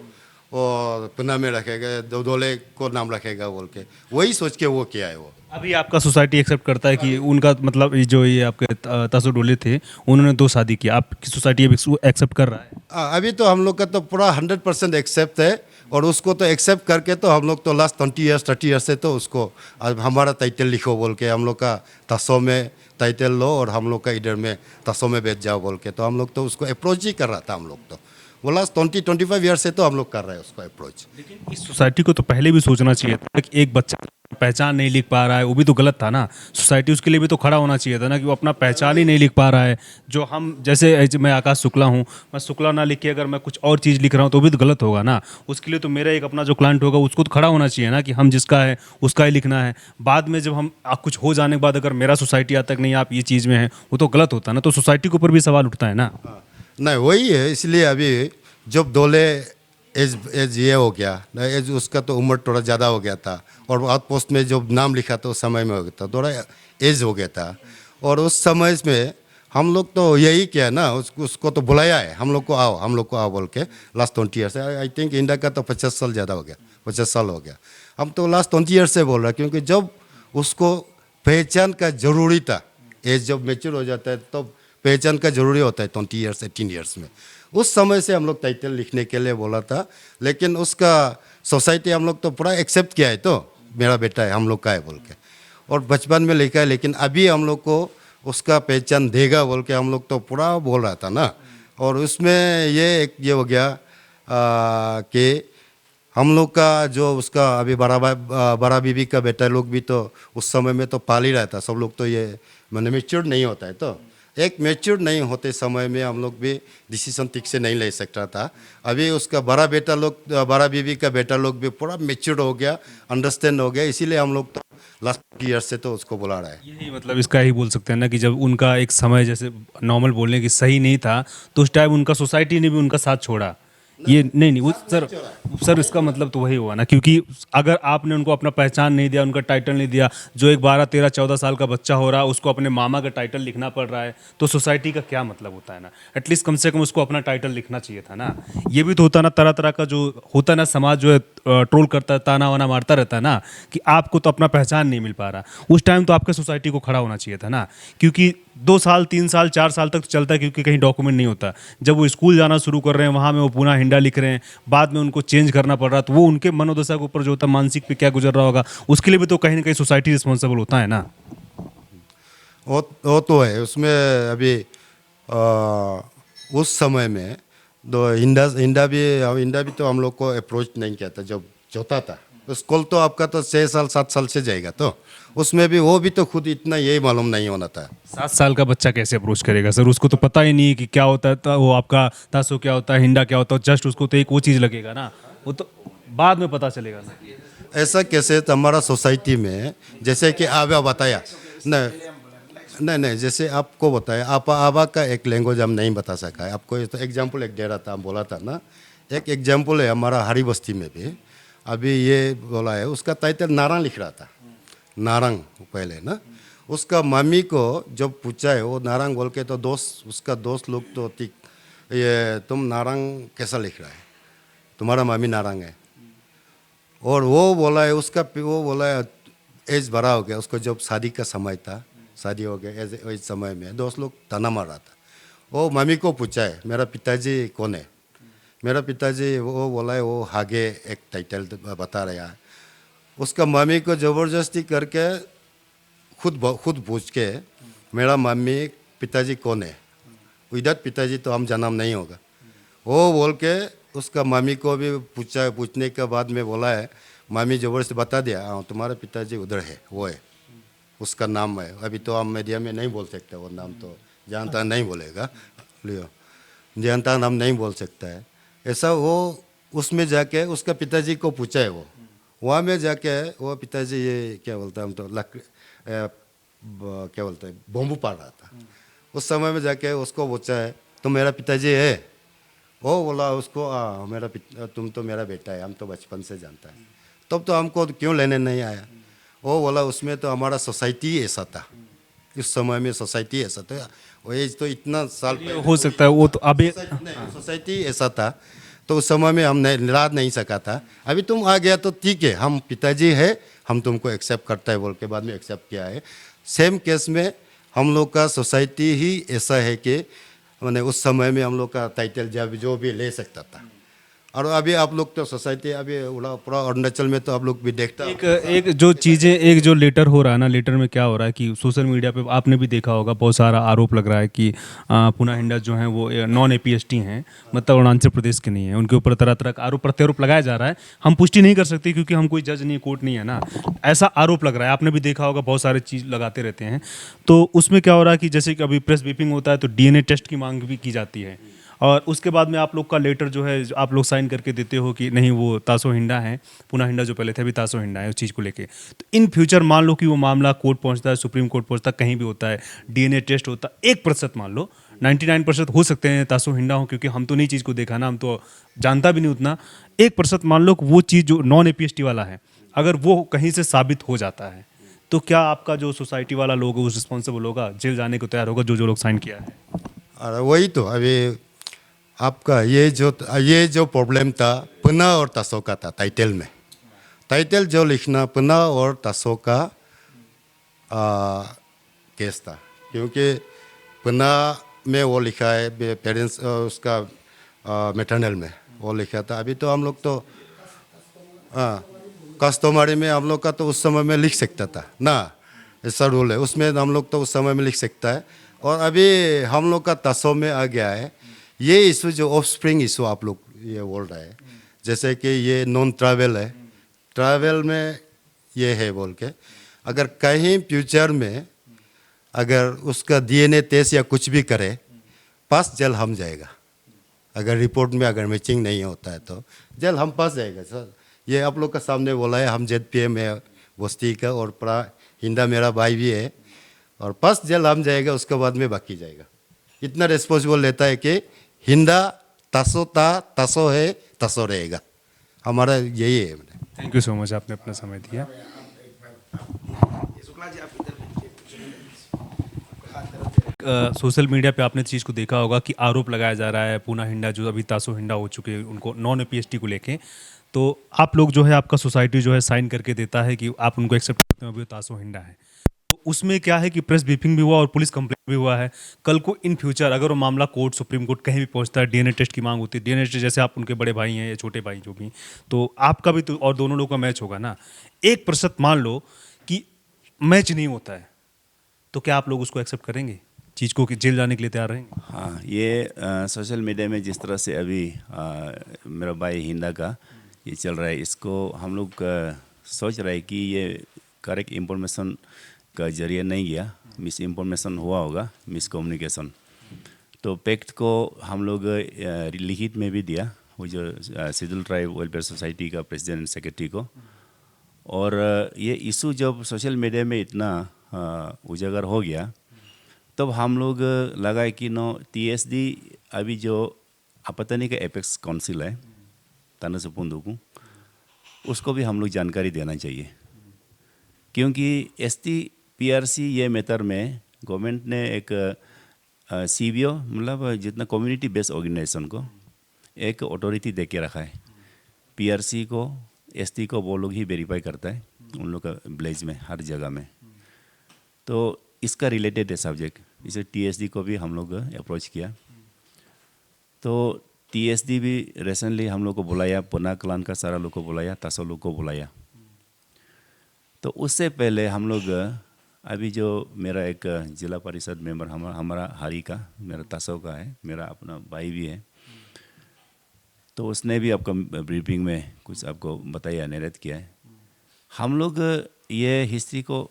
Speaker 7: और पन्ना में रखेगा डोले को नाम रखेगा बोल के, वही सोच के वो किया है वो।
Speaker 4: अभी आपका सोसाइटी एक्सेप्ट करता है कि उनका मतलब ये जो ये आपके तासो डोले थे उन्होंने 2 शादी किया, आपकी सोसाइटी अभी एक्सेप्ट कर रहा है?
Speaker 7: अभी तो हम लोग का तो पूरा 100% एक्सेप्ट है, और उसको तो एक्सेप्ट करके तो हम लोग तो लास्ट 20 ईयर्स 30 ईयर्स से तो उसको हमारा टाइटल लिखो बोल के, हम लोग का तासो में टाइटल लो और हम लोग का इधर में तासो में बैठ जाओ बोल के, तो हम लोग तो उसको अप्रोच ही कर रहा था। हम लोग तो वो लास्ट 20-25 ईयर से तो हम लोग कर रहे हैं उसको अप्रोच।
Speaker 4: लेकिन इस सोसाइटी को तो पहले भी सोचना चाहिए था कि एक बच्चा पहचान नहीं लिख पा रहा है, वो भी तो गलत था ना। सोसाइटी उसके लिए भी तो खड़ा होना चाहिए था ना, कि वो अपना पहचान ही नहीं लिख पा रहा है। जो हम जैसे मैं आकाश शुक्ला हूँ, मैं शुक्ला ना लिख के अगर मैं कुछ और चीज़ लिख रहा हूँ तो भी तो गलत होगा ना। उसके लिए तो मेरा एक अपना जो क्लाइंट होगा उसको तो खड़ा होना चाहिए ना, कि हम जिसका है उसका ही लिखना है। बाद में जब हम कुछ हो जाने के बाद अगर मेरा सोसाइटी आता कि नहीं आप ये चीज़ में हैं, वो तो गलत होता है ना। तो सोसाइटी के ऊपर भी सवाल उठता है ना।
Speaker 7: नहीं वही है, इसलिए अभी जब डोले एज ये हो गया ना, एज उसका तो उम्र थोड़ा ज़्यादा हो गया था, और आउट पोस्ट में जब नाम लिखा था उस समय में हो गया था, थोड़ा एज हो गया था, और उस समय में हम लोग तो यही किया ना, उसको तो बुलाया है हम लोग को आओ बोल के लास्ट 20 ईयर से। आई थिंक इंडिया का तो 50 साल ज़्यादा हो गया, 50 साल हो गया। हम तो लास्ट 20 ईयर से बोल रहे हैं, क्योंकि जब उसको पहचान का ज़रूरी था, एज जब मेच्योर हो जाता है तो पहचान का ज़रूरी होता है 20 ईयर्स 18 ईयर्स में। उस समय से हम लोग टाइटल लिखने के लिए बोला था, लेकिन उसका सोसाइटी हम लोग तो पूरा एक्सेप्ट किया है, तो मेरा बेटा है हम लोग का है बोल के, और बचपन में लिखा है। लेकिन अभी हम लोग को उसका पहचान देगा बोल के हम लोग तो पूरा बोल रहा था ना। और उसमें ये हो गया कि हम लोग का जो उसका अभी बड़ा बीबी का बेटा लोग भी तो उस समय में तो पाल ही रहा था। सब लोग तो ये मैंने मेच्योर नहीं होता है, तो एक मेच्योर नहीं होते समय में हम लोग भी डिसीजन ठीक से नहीं ले सकता था। अभी उसका बड़ा बीबी का बेटा लोग भी पूरा मेच्योर हो गया, अंडरस्टैंड हो गया, इसीलिए हम लोग तो लास्ट ईयर से तो उसको बुला रहा है।
Speaker 4: यही मतलब इसका ही बोल सकते हैं ना, कि जब उनका एक समय जैसे नॉर्मल बोलने की सही नहीं था तो उस टाइम उनका सोसाइटी ने भी उनका साथ छोड़ा। ये नहीं वो सर इसका मतलब तो वही हुआ ना, क्योंकि अगर आपने उनको अपना पहचान नहीं दिया, उनका टाइटल नहीं दिया, जो एक 12, 13, 14 साल का बच्चा हो रहा है उसको अपने मामा का टाइटल लिखना पड़ रहा है, तो सोसाइटी का क्या मतलब होता है ना। एटलीस्ट कम से कम उसको अपना टाइटल लिखना चाहिए था ना। ये भी तो होता ना, तरह तरह का जो होता है ना, समाज जो है ट्रोल करता है, ताना वाना मारता रहता है ना, कि आपको तो अपना पहचान नहीं मिल पा रहा। उस टाइम तो आपके सोसाइटी को खड़ा होना चाहिए था ना, क्योंकि 2 साल 3 साल 4 साल तक तो चलता है, क्योंकि कहीं डॉक्यूमेंट नहीं होता। जब वो स्कूल जाना शुरू कर रहे हैं वहाँ में वो पूना हिंडा लिख रहे हैं, बाद में उनको चेंज करना पड़ रहा, तो वो उनके मनोदशा के ऊपर जो होता है, मानसिक पे क्या गुजर रहा होगा, उसके लिए भी तो कहीं ना कहीं सोसाइटी रिस्पॉन्सिबल होता है ना।
Speaker 7: वो तो है उसमें। अभी उस समय में तो हिंदा भी तो हम लोग को अप्रोच नहीं किया था जब छोटा था। स्कूल तो आपका तो 6 साल 7 साल से जाएगा, तो उसमें भी वो भी तो खुद इतना यही मालूम नहीं होना था।
Speaker 4: 7 साल का बच्चा कैसे अप्रोच करेगा सर? उसको तो पता ही नहीं है कि क्या होता है वो आपका तासो क्या होता है, हिंडा क्या होता है। जस्ट उसको तो एक वो चीज़ लगेगा ना, वो तो बाद में पता चलेगा ना।
Speaker 7: ऐसा कैसे तो हमारा सोसाइटी में, जैसे कि आबा बताया नहीं, जैसे आपको बताया आबा का एक लैंग्वेज हम नहीं बता सका है आपको। तो एग्जाम्पल एक दे रहा था, हम बोला था ना, एक एग्जाम्पल है हमारा हरी बस्ती में भी अभी ये बोला है, उसका टाइटल नारंग लिख रहा था, नारंग पहले ना। उसका मम्मी को जब पूछा है वो नारंग बोल के, तो उसका दोस्त लोग तो ये तुम नारंग कैसा लिख रहा है, तुम्हारा मम्मी नारंग है। और वो बोला है वो बोला है एज बड़ा हो गया, उसको जब शादी का समय था, शादी हो गया एज समय में दोस्त लोग ताना मार रहा था। वो मम्मी को पूछा है मेरा पिताजी कौन है, मेरा पिताजी वो बोला है वो हागे एक टाइटल बता रहा है। उसका मम्मी को ज़बरदस्ती करके खुद पूछ के मेरा मम्मी पिताजी कौन है, विदाउट पिताजी तो हम जन्म नहीं होगा, वो बोल के उसका मम्मी को भी पूछने के बाद में बोला है, मम्मी ज़बरदस्ती बता दिया हाँ तुम्हारे पिताजी उधर है, वो है, उसका नाम है। अभी तो हम मीडिया में नहीं बोल सकते वो नाम, तो जानता नहीं बोलेगा, लियो जानता नाम नहीं बोल सकता है ऐसा। वो उसमें जाके उसका पिताजी को पूछा है, वो वहाँ में जाके वो पिताजी ये क्या बोलता है, हम तो क्या बोलते हैं बम्बू पाड़ रहा था। उस समय में जाके उसको पूछा है तो मेरा पिताजी है, वो बोला उसको तुम तो मेरा बेटा है, हम तो बचपन से जानता है, तब तो हमको क्यों लेने नहीं आया। वो बोला उसमें तो हमारा सोसाइटी ऐसा था, इस समय में सोसाइटी ऐसा था, वो एज तो इतना साल पहले
Speaker 4: हो सकता है वो तो अभी
Speaker 7: सोसाइटी ऐसा था, तो उस समय में हम निराश नहीं सका था। अभी तुम आ गया तो ठीक है, हम पिताजी है, हम तुमको एक्सेप्ट करता है बोल के बाद में एक्सेप्ट किया है। सेम केस में हम लोग का सोसाइटी ही ऐसा है कि मैंने उस समय में हम लोग का टाइटल जो भी ले सकता था। और अभी आप लोग तो सोसाइटी अभी पूरा अरुणाचल में तो आप लोग भी देखता
Speaker 4: एक जो चीज़ें, एक जो लेटर हो रहा है ना, लेटर में क्या हो रहा है कि सोशल मीडिया पे आपने भी देखा होगा, बहुत सारा आरोप लग रहा है कि पुना हिंडा जो हैं वो नॉन APST हैं, मतलब अरुणाचल प्रदेश के नहीं है। उनके ऊपर तरह तरह का आरोप प्रत्यारोप लगाया जा रहा है। हम पुष्टि नहीं कर सकते क्योंकि हम कोई जज नहीं, कोर्ट नहीं है ना। ऐसा आरोप लग रहा है, आपने भी देखा होगा, बहुत सारे चीज़ लगाते रहते हैं। तो उसमें क्या हो रहा है कि जैसे कि अभी प्रेस ब्रीफिंग होता है तो DNA टेस्ट की मांग भी की जाती है, और उसके बाद में आप लोग का लेटर जो है आप लोग साइन करके देते हो कि नहीं वो तासो हिंडा है, पुना हिंडा जो पहले थे अभी तासो हिंडा है, उस चीज़ को लेके। तो इन फ्यूचर मान लो कि वो मामला कोर्ट पहुंचता है, सुप्रीम कोर्ट पहुंचता है, कहीं भी होता है, DNA टेस्ट होता है, 1% मान लो, 99% हो सकते हैं तासो हिंडा हो, क्योंकि हम तो नहीं चीज़ को देखा ना, हम तो जानता भी नहीं उतना। 1% मान लो वो चीज़ जो नॉन APST वाला है, अगर वो कहीं से साबित हो जाता है तो क्या आपका जो सोसाइटी वाला लोग उस रिस्पॉन्सिबल होगा, जेल जाने को तैयार होगा, जो लोग साइन किया है?
Speaker 7: अरे वही तो अभी आपका ये जो प्रॉब्लम था पुना और तासो का था। टाइटल जो लिखना पुना और तासो का केस था, क्योंकि पुना में वो लिखा है पेरेंट्स उसका मैटरनल में वो लिखा था। अभी तो हम लोग तो कस्टमरी में हम लोग का तो उस समय में लिख सकता था ना, ऐसा रूल है उसमें, हम लोग तो उस समय में लिख सकता है। और अभी हम लोग का तासो में आ गया है ये इशू, जो ऑफ स्प्रिंग इशू आप लोग ये बोल रहे हैं, जैसे कि ये नॉन ट्रैवल है, ट्रैवल में ये है बोल के, अगर कहीं फ्यूचर में अगर उसका DNA टेस्ट या कुछ भी करे, पास जेल हम जाएगा। अगर रिपोर्ट में अगर मैचिंग नहीं होता है तो जेल हम पास जाएगा सर। ये आप लोग का सामने बोला है, हम ZPM है बस्ती का, और पूरा हिंदा मेरा भाई भी है, और पास जेल हम जाएगा, उसके बाद में बाकी जाएगा। इतना रिस्पॉन्सिबल लेता है कि हिंदा तासो है, तासो रहेगा, हमारा यही है।
Speaker 4: थैंक यू सो मच, आपने अपना समय दिया। सोशल मीडिया पे आपने चीज़ को देखा होगा कि आरोप लगाया जा रहा है पुना हिंडा जो अभी तासो हिंडा हो चुके हैं, उनको नॉन APST को लेके। तो आप लोग जो है, आपका सोसाइटी जो है साइन करके देता है कि आप उनको एक्सेप्ट करते हो, अभी तासो हिंडा है। तो उसमें क्या है कि प्रेस ब्रीफिंग भी हुआ और पुलिस कंप्लेंट भी हुआ है। कल को इन फ्यूचर अगर वो मामला कोर्ट, सुप्रीम कोर्ट कहीं भी पहुंचता है, DNA टेस्ट की मांग होती है, DNA टेस्ट जैसे आप उनके बड़े भाई हैं या छोटे भाई जो भी, तो आपका भी तो और दोनों लोगों का मैच होगा ना। 1% मान लो कि मैच नहीं होता है, तो क्या आप लोग उसको एक्सेप्ट करेंगे चीज़ को, कि जेल जाने के लिए तैयार रहेंगे?
Speaker 9: हाँ, ये सोशल मीडिया में जिस तरह से अभी मेरा भाई हिंदा का ये चल रहा है, इसको हम लोग सोच रहे हैं कि ये करेक्ट इंफॉर्मेशन का जरिए नहीं गया, मिस इंफॉर्मेशन हुआ होगा, मिस कम्युनिकेशन। तो पैक्ट को हम लोग लिखित में भी दिया, वो जो शेड्यूल ट्राइब वेलफेयर सोसाइटी का प्रेसिडेंट एंड सेक्रेटरी को। और ये इशू जब सोशल मीडिया में इतना उजागर हो गया, तब हम लोग लगाए कि नो TSD अभी जो आपत्तनी का एपेक्स काउंसिल है तानसुपुंदुकू, उसको भी हम लोग जानकारी देना चाहिए, क्योंकि ST PRC ये मैटर में गवर्नमेंट ने एक CBO मतलब जितना कम्युनिटी बेस्ड ऑर्गेनाइजेशन को एक अथॉरिटी दे के रखा है। PRC को ST को वो लोग ही वेरीफाई करता है उन लोग का विलेज में हर जगह में। तो इसका रिलेटेड है सब्जेक्ट, इसे TSD को भी हम लोग अप्रोच किया। तो TSD भी रिसेंटली हम लोग को बुलाया, पुना क्लान का सारा लोग को बुलाया, तासो लोग को बुलाया। तो उससे पहले हम लोग अभी जो मेरा एक जिला परिषद मेंबर हमारा हारी का, मेरा तासो का है, मेरा अपना भाई भी है, तो उसने भी आपका ब्रीफिंग में कुछ आपको बताया, निर्णय किया है। हम लोग ये हिस्ट्री को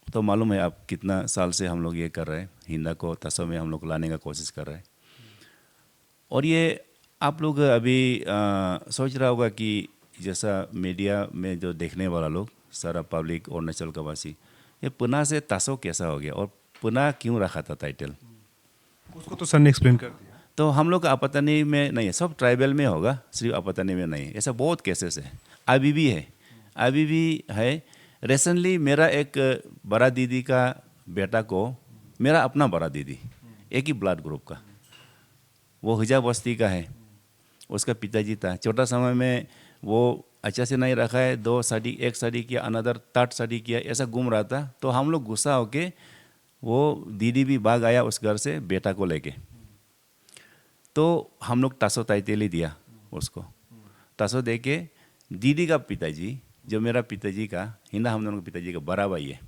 Speaker 9: तो मालूम है, आप कितना साल से हम लोग ये कर रहे हैं, हिंदा को तासो में हम लोग लाने का कोशिश कर रहे हैं। और ये आप लोग अभी सोच रहा होगा कि जैसा मीडिया में जो देखने वाला लोग सारा पब्लिक अरुणाचल का वासी, ये पुना से तासो कैसा हो गया और पुना क्यों रखा था टाइटल,
Speaker 4: उसको तो सर ने एक्सप्लेन कर दिया।
Speaker 9: तो हम लोग आपत्तनी में नहीं है, सब ट्राइबल में होगा, सिर्फ आपत्तनी में नहीं है। ऐसा बहुत केसेस है, अभी भी है, अभी भी है। रिसेंटली मेरा एक बड़ा दीदी का बेटा को, मेरा अपना बड़ा दीदी एक ही ब्लड ग्रुप का, वो हिजा बस्ती का है, उसका पिताजी था। छोटा समय में वो अच्छा से नहीं रखा है, 2 शादी, 1 शादी किया, अनदर 3rd शादी किया, ऐसा घूम रहा था। तो हम लोग गुस्सा होके, वो दीदी भी भाग आया उस घर से बेटा को लेके। तो हम लोग तासो टाइटल दिया उसको, तासो दे के दीदी का पिताजी, जो मेरा पिताजी का, हिंदा हम दोनों के पिताजी का बड़ा भाई है,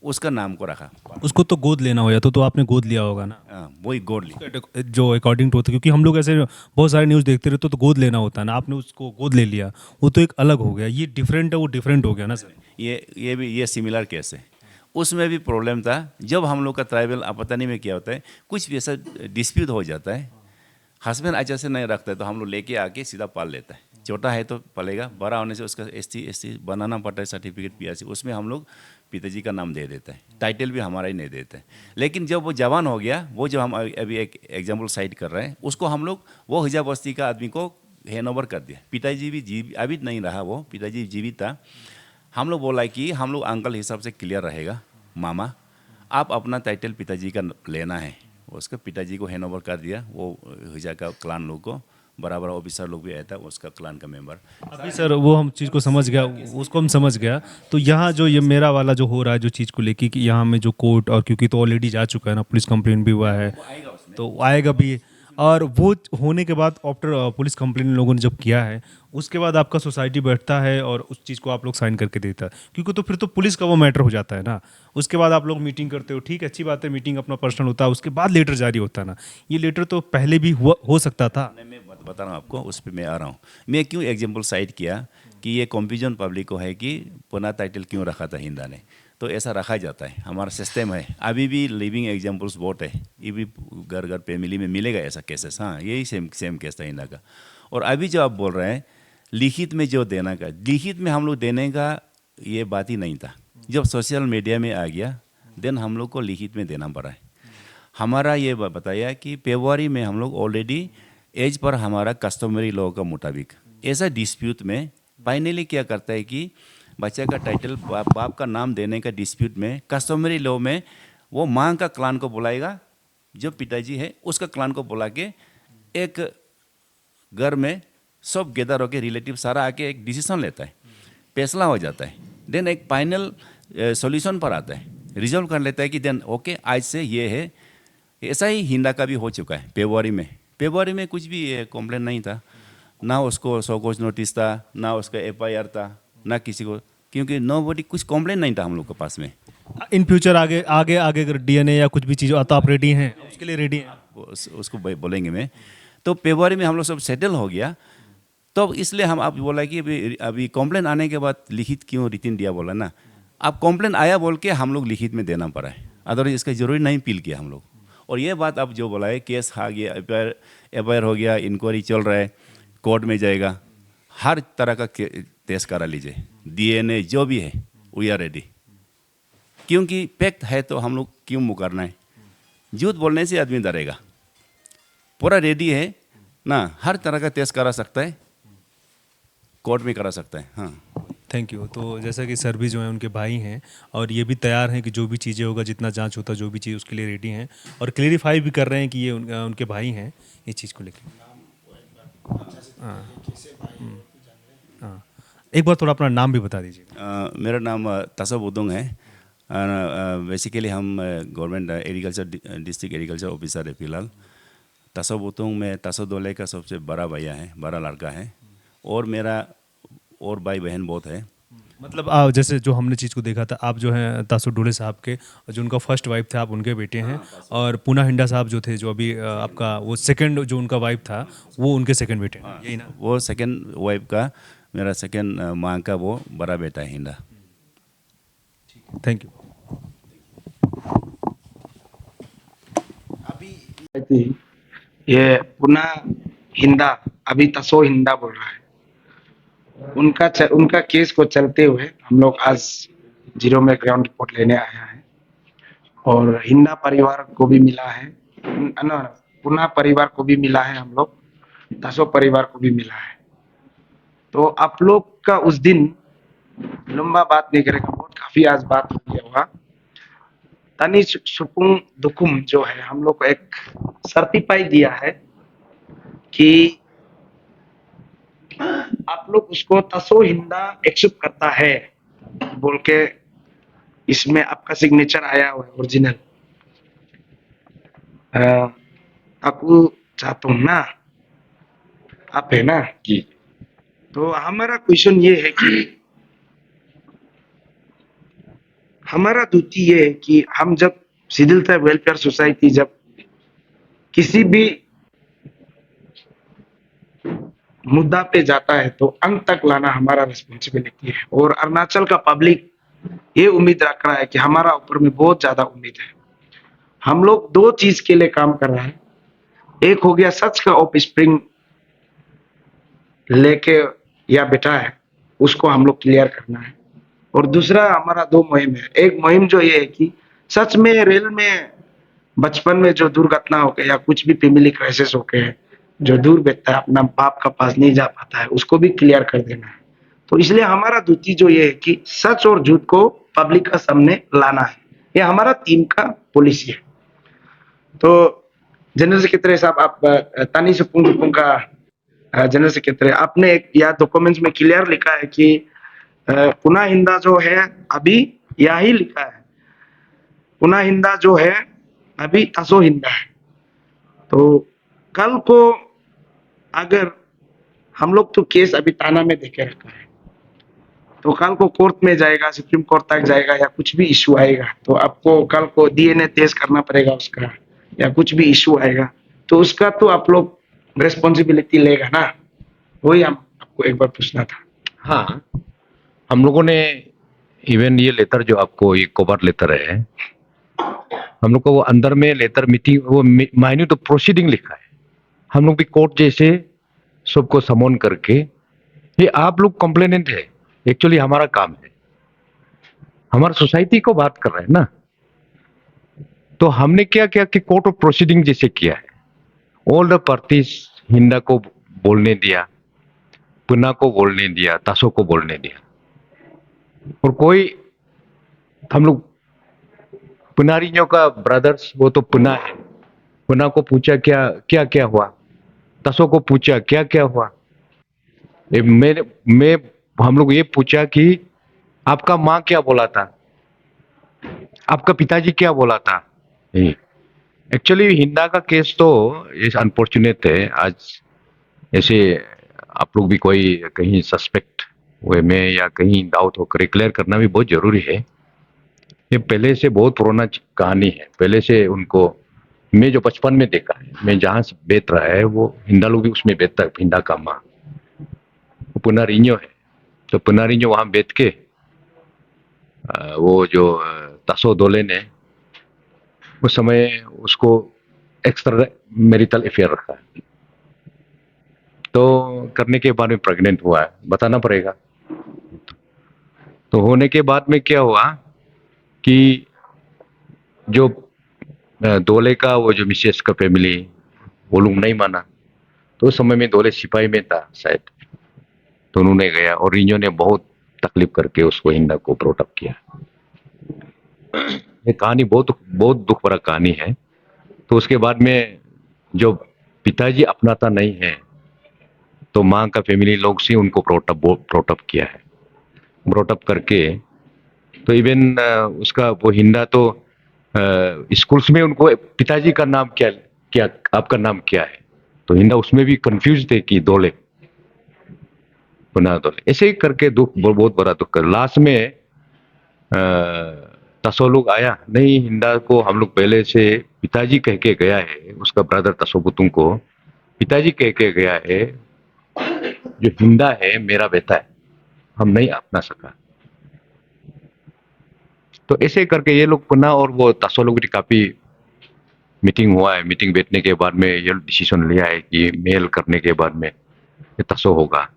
Speaker 9: उसका नाम को रखा।
Speaker 4: उसको तो गोद लेना हो या तो आपने गोद लिया होगा ना।
Speaker 9: वही गोद ली
Speaker 4: जो अकॉर्डिंग टू होता है, क्योंकि हम लोग ऐसे बहुत सारे न्यूज़ देखते रहते तो गोद लेना होता है ना, आपने उसको गोद ले लिया, वो तो एक अलग हो गया। ये डिफरेंट है, वो डिफरेंट हो गया ना सर।
Speaker 9: ये भी ये सिमिलर केस है। उसमें भी प्रॉब्लम था, जब हम लोग का ट्राइबल आपत्तनी में क्या होता है, कुछ भी ऐसा डिस्प्यूट हो जाता है, हस्बैंड अच्छा से नहीं रखता है, तो हम लोग लेके आके सीधा पाल लेता है। छोटा है तो पलेगा, बड़ा होने से उसका ST बनाना पड़ता है सर्टिफिकेट PRC, उसमें हम लोग पिताजी का नाम दे देता है, टाइटल भी हमारा ही नहीं देता है। लेकिन जब वो जवान हो गया, वो जो हम अभी एक एग्जाम्पल साइड कर रहे हैं, उसको हम लोग वो हिजा बस्ती का आदमी को हैंड ओवर कर दिया। पिताजी भी अभी नहीं रहा, वो पिताजी जीवित था। हम लोग बोला कि हम लोग अंकल हिसाब से क्लियर रहेगा, मामा आप अपना टाइटल पिताजी का लेना है, उसके पिताजी को हैंड ओवर कर दिया। वो हिजा का क्लान लोग को, बराबर ऑफिसर लोग भी आया था, उसका क्लान का मेंबर।
Speaker 4: अभी सर वो हम चीज़ को समझ गया, उसको हम समझ गया। तो यहाँ जो ये मेरा वाला जो हो रहा है, जो चीज़ को लेके कि यहाँ में जो कोर्ट, और क्योंकि तो ऑलरेडी जा चुका है ना, पुलिस कंप्लेंट भी हुआ है, तो आएगा भी। और वो होने के बाद आफ्टर पुलिस कंप्लेंट लोगों ने जब किया है, उसके बाद आपका सोसाइटी बैठता है और उस चीज़ को आप लोग साइन करके देता है, क्योंकि तो फिर तो पुलिस का वो मैटर हो जाता है ना। उसके बाद आप लोग मीटिंग करते हो, ठीक अच्छी बात है, मीटिंग अपना पर्सनल होता है, उसके बाद लेटर जारी होता है ना। ये लेटर तो पहले भी हो सकता था।
Speaker 9: मैं बता रहा हूँ आपको, उस पर मैं आ रहा हूँ। मैं क्यों एग्जाम्पल साइड किया कि ये कन्फ्यूजन पब्लिक को है कि पुना टाइटल क्यों रखा था हिंदा ने, तो ऐसा रखा जाता है, हमारा सिस्टम है। अभी भी लिविंग एग्जाम्पल्स बहुत है, ये भी घर घर फैमिली में मिलेगा ऐसा केसेस। हाँ, यही सेम केस था हिंदा का। और अभी जो आप बोल रहे हैं लिखित में जो देना का, लिखित में हम लोग देने का ये बात ही नहीं था। जब सोशल मीडिया में आ गया, देन हम लोग को लिखित में देना पड़ा है। हमारा ये बताया कि फरवरी में हम लोग ऑलरेडी एज पर हमारा कस्टमरी लॉ का मुताबिक ऐसा डिस्प्यूट में फाइनली क्या करता है कि बच्चे का टाइटल बाप का नाम देने का डिस्प्यूट में कस्टमरी लॉ में वो माँ का क्लान को बुलाएगा, जो पिताजी है उसका क्लान को बुला के एक घर में सब गेदर होके रिलेटिव सारा आके एक डिसीजन लेता है, फैसला हो जाता है। देन एक फाइनल सॉल्यूशन पर आता है, रिजॉल्व कर लेता है कि देन ओके आज से ये है। ऐसा ही हिंदा का भी हो चुका है। फरवरी में कुछ भी कंप्लेंट नहीं था, ना उसको शोकॉज नोटिस था, ना उसका FIR था, ना किसी को, क्योंकि नोबडी कुछ कंप्लेंट नहीं था हम लोग के पास में।
Speaker 4: इन फ्यूचर आगे अगर DNA या कुछ भी चीज़ आता, आप रेडी हैं उसके लिए? रेडी हैं
Speaker 9: उसको बोलेंगे मैं। तो फरवरी में हम लोग सब सेटल हो गया, तो इसलिए हम आप बोला कि अभी कंप्लेंट आने के बाद लिखित क्यों रिटन दिया बोला ना। अब कॉम्प्लेन आया बोल के हम लोग लिखित में देना पड़ा है, अदरवाइज इसका जरूरी नहीं पील किया हम लोग। और ये बात आप जो बोला है, केस आ गया, एफ हो गया, इंक्वायरी चल रहा है, कोर्ट में जाएगा, हर तरह का टेस्ट करा लीजिए, DNA जो भी है, वी आर रेडी। क्योंकि पैक्ट है तो हम लोग क्यों मुकरना है? झूठ बोलने से आदमी डरेगा। पूरा रेडी है ना, हर तरह का टेस्ट करा सकता है, कोर्ट में करा सकता है। हाँ,
Speaker 4: थैंक यू। तो जैसा कि सर भी जो है उनके भाई हैं और ये भी तैयार हैं कि जो भी चीज़ें होगा, जितना जांच होता, जो भी चीज़ उसके लिए रेडी हैं और क्लेरिफाई भी कर रहे हैं कि ये उनके भाई हैं इस चीज़ को लेकर। हाँ हाँ, एक बार थोड़ा अपना नाम भी बता दीजिए।
Speaker 9: मेरा नाम तासो बुदुंग है। बेसिकली हम government agriculture district agriculture officer है फिलहाल। तासो बुदुंग में तासो डोले का सबसे बड़ा भैया है, बड़ा लड़का है, और मेरा और भाई बहन बहुत है।
Speaker 4: मतलब आप जैसे जो हमने चीज़ को देखा था, आप जो हैं तासो डोले साहब के जो उनका फर्स्ट वाइफ थे, आप उनके बेटे हैं, और पूना हिंडा साहब जो थे, जो अभी आपका वो सेकंड जो उनका वाइफ था, वो उनके सेकंड बेटे हैं, यही ना?
Speaker 9: वो सेकंड वाइफ का, मेरा सेकंड माँ का वो बड़ा बेटा है हिंदा।
Speaker 4: Thank you.
Speaker 1: ये पुना हिंदा, अभी तसो हिंदा बोल रहा है, उनका केस को चलते हुए हम लोग आज जीरो में ग्राउंड रिपोर्ट लेने आया है। और हिंदा परिवार को भी मिला है, पुना परिवार को भी मिला है, हम लोग तसो परिवार को भी मिला है। तो आप लोग का उस दिन लंबा बात नहीं करेगा, बहुत काफी आज बात हो गया होगा। तनी सुपुंग दुकुम जो है, हम लोग को एक सर्टिफाई दिया है कि आप लोग उसको तसो हिंदा एक्सेप्ट करता है बोल के, इसमें आपका सिग्नेचर आया हुआ है ओरिजिनल। आपको चाहता हूँ ना, आप है ना जी। तो हमारा क्वेश्चन ये है कि हमारा ड्यूटी ये है कि हम जब सिदिल ट्राइब वेलफेयर सोसाइटी जब किसी भी मुद्दा पे जाता है तो अंत तक लाना हमारा रिस्पॉन्सिबिलिटी है। और अरुणाचल का पब्लिक ये उम्मीद रख रहा है कि हमारा ऊपर में बहुत ज्यादा उम्मीद है। हम लोग दो चीज के लिए काम कर रहे हैं, एक हो गया सच का ऑफ स्प्रिंग लेके या बेटा है, उसको हम लोग क्लियर करना है। और दूसरा हमारा दो मुहिम है। एक मुहिम जो ये है कि सच में रेल में बचपन में जो दुर्घटना हो गया या कुछ भी फैमिली क्राइसिस हो गए, जो दूर बैठता है, अपना बाप का पास नहीं जा पाता है, उसको भी क्लियर कर देना है। तो इसलिए हमारा ड्यूटी जो ये है कि सच और झूठ को पब्लिक का सामने लाना है, ये हमारा टीम का पॉलिसी है। तो जनरल सेक्रेटरी साहब, आप तानी सुपुंग का जनरल सेक्रेटरी, आपने एक या डॉक्यूमेंट्स में क्लियर लिखा है कि पुना हिंदा जो है अभी यही लिखा है, पुना हिंदा जो है अभी तसो हिंदा है। तो कल को अगर हम लोग तो केस अभी थाना में देके रखा है, तो कल को कोर्ट में जाएगा, सुप्रीम कोर्ट तक जाएगा या कुछ भी इश्यू आएगा, तो आपको कल को DNA टेस्ट करना पड़ेगा उसका, या कुछ भी इश्यू आएगा तो उसका तो आप लोग रिस्पॉन्सिबिलिटी लेगा ना। वही हम आपको एक बार पूछना था।
Speaker 10: हाँ, हम लोगों ने इवन ये लेटर जो आपको ये कवर लेटर है, हम लोग को वो अंदर में लेटर मीटिंग वो माइन्यूट प्रोसीडिंग लिखा है। हम लोग भी कोर्ट जैसे सबको समन करके, ये आप लोग कंप्लेनेंट है, एक्चुअली हमारा काम है, हमारा सोसाइटी को बात कर रहे हैं ना। तो हमने क्या किया कि कोर्ट ऑफ प्रोसीडिंग जैसे किया है, ऑल द पार्टीज, हिंदा को बोलने दिया, पुना को बोलने दिया, तासो को बोलने दिया। और कोई हम लोग पुनारियों का ब्रदर्स, वो तो पुना है, पुना को पूछा क्या क्या क्या हुआ, तसो को पूछा क्या क्या हुआ। मैं हम लोग ये पूछा कि आपका माँ क्या बोला था, आपका पिताजी क्या बोला था। एक्चुअली हिंदा का केस तो ये अनफॉर्चुनेट है। आज ऐसे आप लोग भी कोई कहीं सस्पेक्ट वे में या कहीं डाउट होकर क्लियर करना भी बहुत जरूरी है। ये पहले से बहुत पुराना कहानी है, पहले से उनको मैं जो बचपन में देखा है, मैं जहाँ से बेच रहा है वो हिंदा लोग भी उसमें बेचता है। हिंदा का माँ वो पुनारियो है, तो पुनारियो वहाँ बेच के वो जो तसो दोले ने उस समय उसको एक्स्ट्रा मैरिटल अफेयर रखा है, तो करने के बाद में प्रेग्नेंट हुआ है, बताना पड़ेगा। तो होने के बाद में क्या हुआ कि जो दोले का वो जो मिसेस का फैमिली वो लोग नहीं माना, तो उस समय में दोले सिपाही में था शायद, तो उन्होंने गया और रिंजो ने बहुत तकलीफ करके उसको हिंदा को प्रोटअप किया। ये कहानी बहुत बहुत दुख भरा कहानी है। तो उसके बाद में जो पिताजी अपनाता नहीं है, तो माँ का फैमिली लोग से उनको प्रोटअप किया है। प्रोटअप करके तो इवन उसका वो हिंदा तो स्कूल्स में उनको पिताजी का नाम क्या क्या आपका नाम क्या है, तो हिंदा उसमें भी कंफ्यूज थे कि दोले पुना दोले, ऐसे ही करके दुख बहुत बड़ा दुख कर लास्ट में तसो लोग आया नहीं, हिंदा को हम लोग पहले से पिताजी कह के गया है, उसका ब्रदर तसो बुतुंग को पिताजी कह के गया है जो हिंदा है मेरा बेटा है, हम नहीं अपना सका। तो ऐसे करके ये लोग पुनः और वो तसो लोग की काफी मीटिंग हुआ है, मीटिंग बैठने के बाद में ये डिसीजन लिया है कि मेल करने के बाद में ये तसो होगा।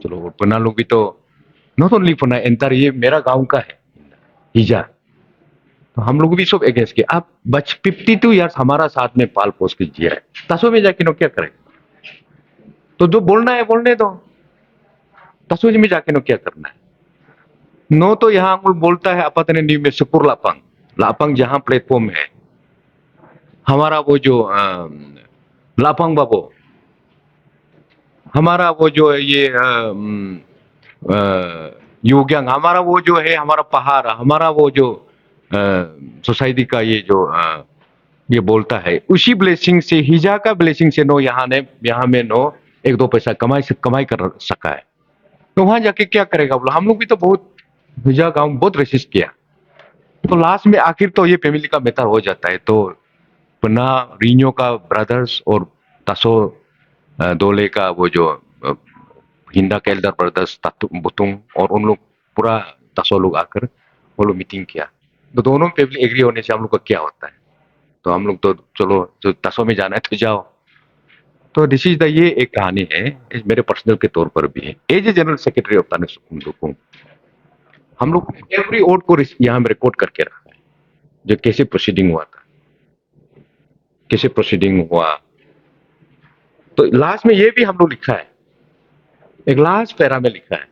Speaker 10: चलो पुनः लोग भी तो नॉट ओनली पुनः एंटर ये मेरा गांव का है हिजा, तो हम लोग भी सब अगेंस्ट किया। आप 52 ईयर्स हमारा साथ में पाल पोस के जिया है, तसो में जाके नो क्या करेगा, तो जो बोलना है बोलने दो, तसो में जाके नो क्या करना है। नो तो यहाँ बोलता है अपने न्यू में सुकुर लापंग, लापंग जहां प्लेटफॉर्म है हमारा वो जो लापंग बाबो, हमारा वो जो ये युग्यांग, हमारा वो जो है हमारा पहाड़, हमारा वो जो सोसाइटी का ये जो ये बोलता है, उसी ब्लेसिंग से हिजा का ब्लेसिंग से नो यहाँ में नो एक दो पैसा कमाई कर सका है। तो वहां जाके क्या करेगा बोलो, हम लोग भी तो बहुत हिजा गांव बहुत रेसिस्ट किया, तो लास्ट में आखिर तो ये फैमिली का बेहतर हो जाता है। तो पुनः रीनियो का ब्रदर्स और तसो दोले का वो जो हिंदा के एल्डर ब्रदर्स बुतुंग और उन लोग पूरा तसो लोग आकर वो लोग मीटिंग किया, तो दोनों फैमिली एग्री होने से हम लोग का क्या होता है, तो हम लोग तो चलो जो तसो में जाना है तो जाओ। तो दिस इज द ये एक कहानी है, मेरे पर्सनल के तौर पर भी है। As a general secretary of ताने सुकुम हम लोग एवरी वोट को यहाँ में रिकॉर्ड करके रखा है, जो कैसे प्रोसीडिंग हुआ था, कैसे प्रोसीडिंग हुआ। तो लास्ट में ये भी हम लोग लिखा है, एक लास्ट पैरा में लिखा है,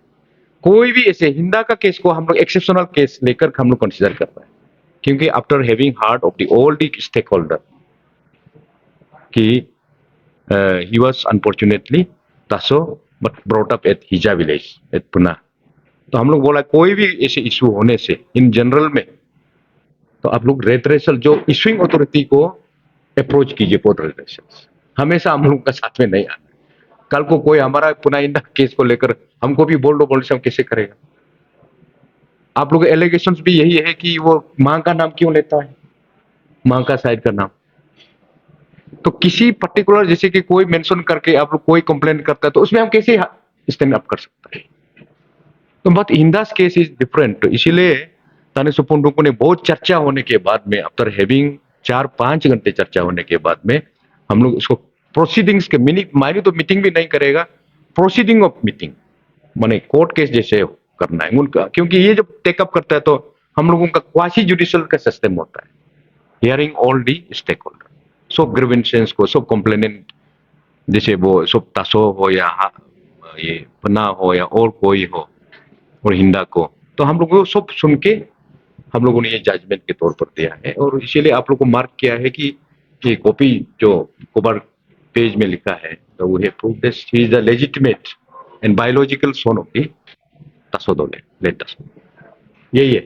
Speaker 10: कोई भी ऐसे हिंदा का केस को हम लोग एक्सेप्शनल केस लेकर हम लोग कंसीडर कर रहे हैं, क्योंकि after having heard of the all the stakeholder कि he was unfortunately taso but brought up at Hija village at Pune। तो हम लोग बोला कोई भी ऐसे इशू होने से इन जनरल में तो आप लोग रेडरेसल जो इशूइंग अथॉरिटी को अप्रोच कीजिए फॉर रेडरेसल, हमेशा हम लोग का साथ में नहीं आना। कल को कोई हमारा पुनः इंदा केस को लेकर हमको भी बोल से हम कैसे करेगा। आप लोग एलिगेशंस भी यही है कि वो मां का नाम क्यों लेता है, मां का साइड का नाम, तो किसी पर्टिकुलर जैसे कि कोई मेंशन करके आप लोग कोई कंप्लेंट करता है तो उसमें हम कैसे स्टैंड अप कर सकते हैं। तो बट हिंदास केस इज डिफरेंट, तो इसीलिए ताने सुपुंडू ने बहुत चर्चा होने के बाद में आफ्टर हैविंग 4-5 घंटे चर्चा होने के बाद में हम लोग इसको प्रोसीडिंग्स के मायने तो मीटिंग भी नहीं करेगा, प्रोसीडिंग ऑफ मीटिंग माने कोर्ट केस जैसे करना है उनका, क्योंकि ये जब टेकअप करता है तो हम लोगों का क्वासी जुडिशियल का सिस्टम होता है, hearing all the stakeholder, सब ग्रीवेंसेस को, सब कंप्लेनेंट जैसे वो सब तसो हो या ये पन्ना हो या और कोई हो और हिंदा को, तो हम लोग सब सुन के हम लोगों ने ये जजमेंट के तौर पर दिया है। और इसीलिए आप लोग को मार्क किया है कि ये कॉपी जो कवर पेज में लिखा है, तो वो है prove this he is the legitimate and biological son of the तसो दोले, लेट तसो, यही है।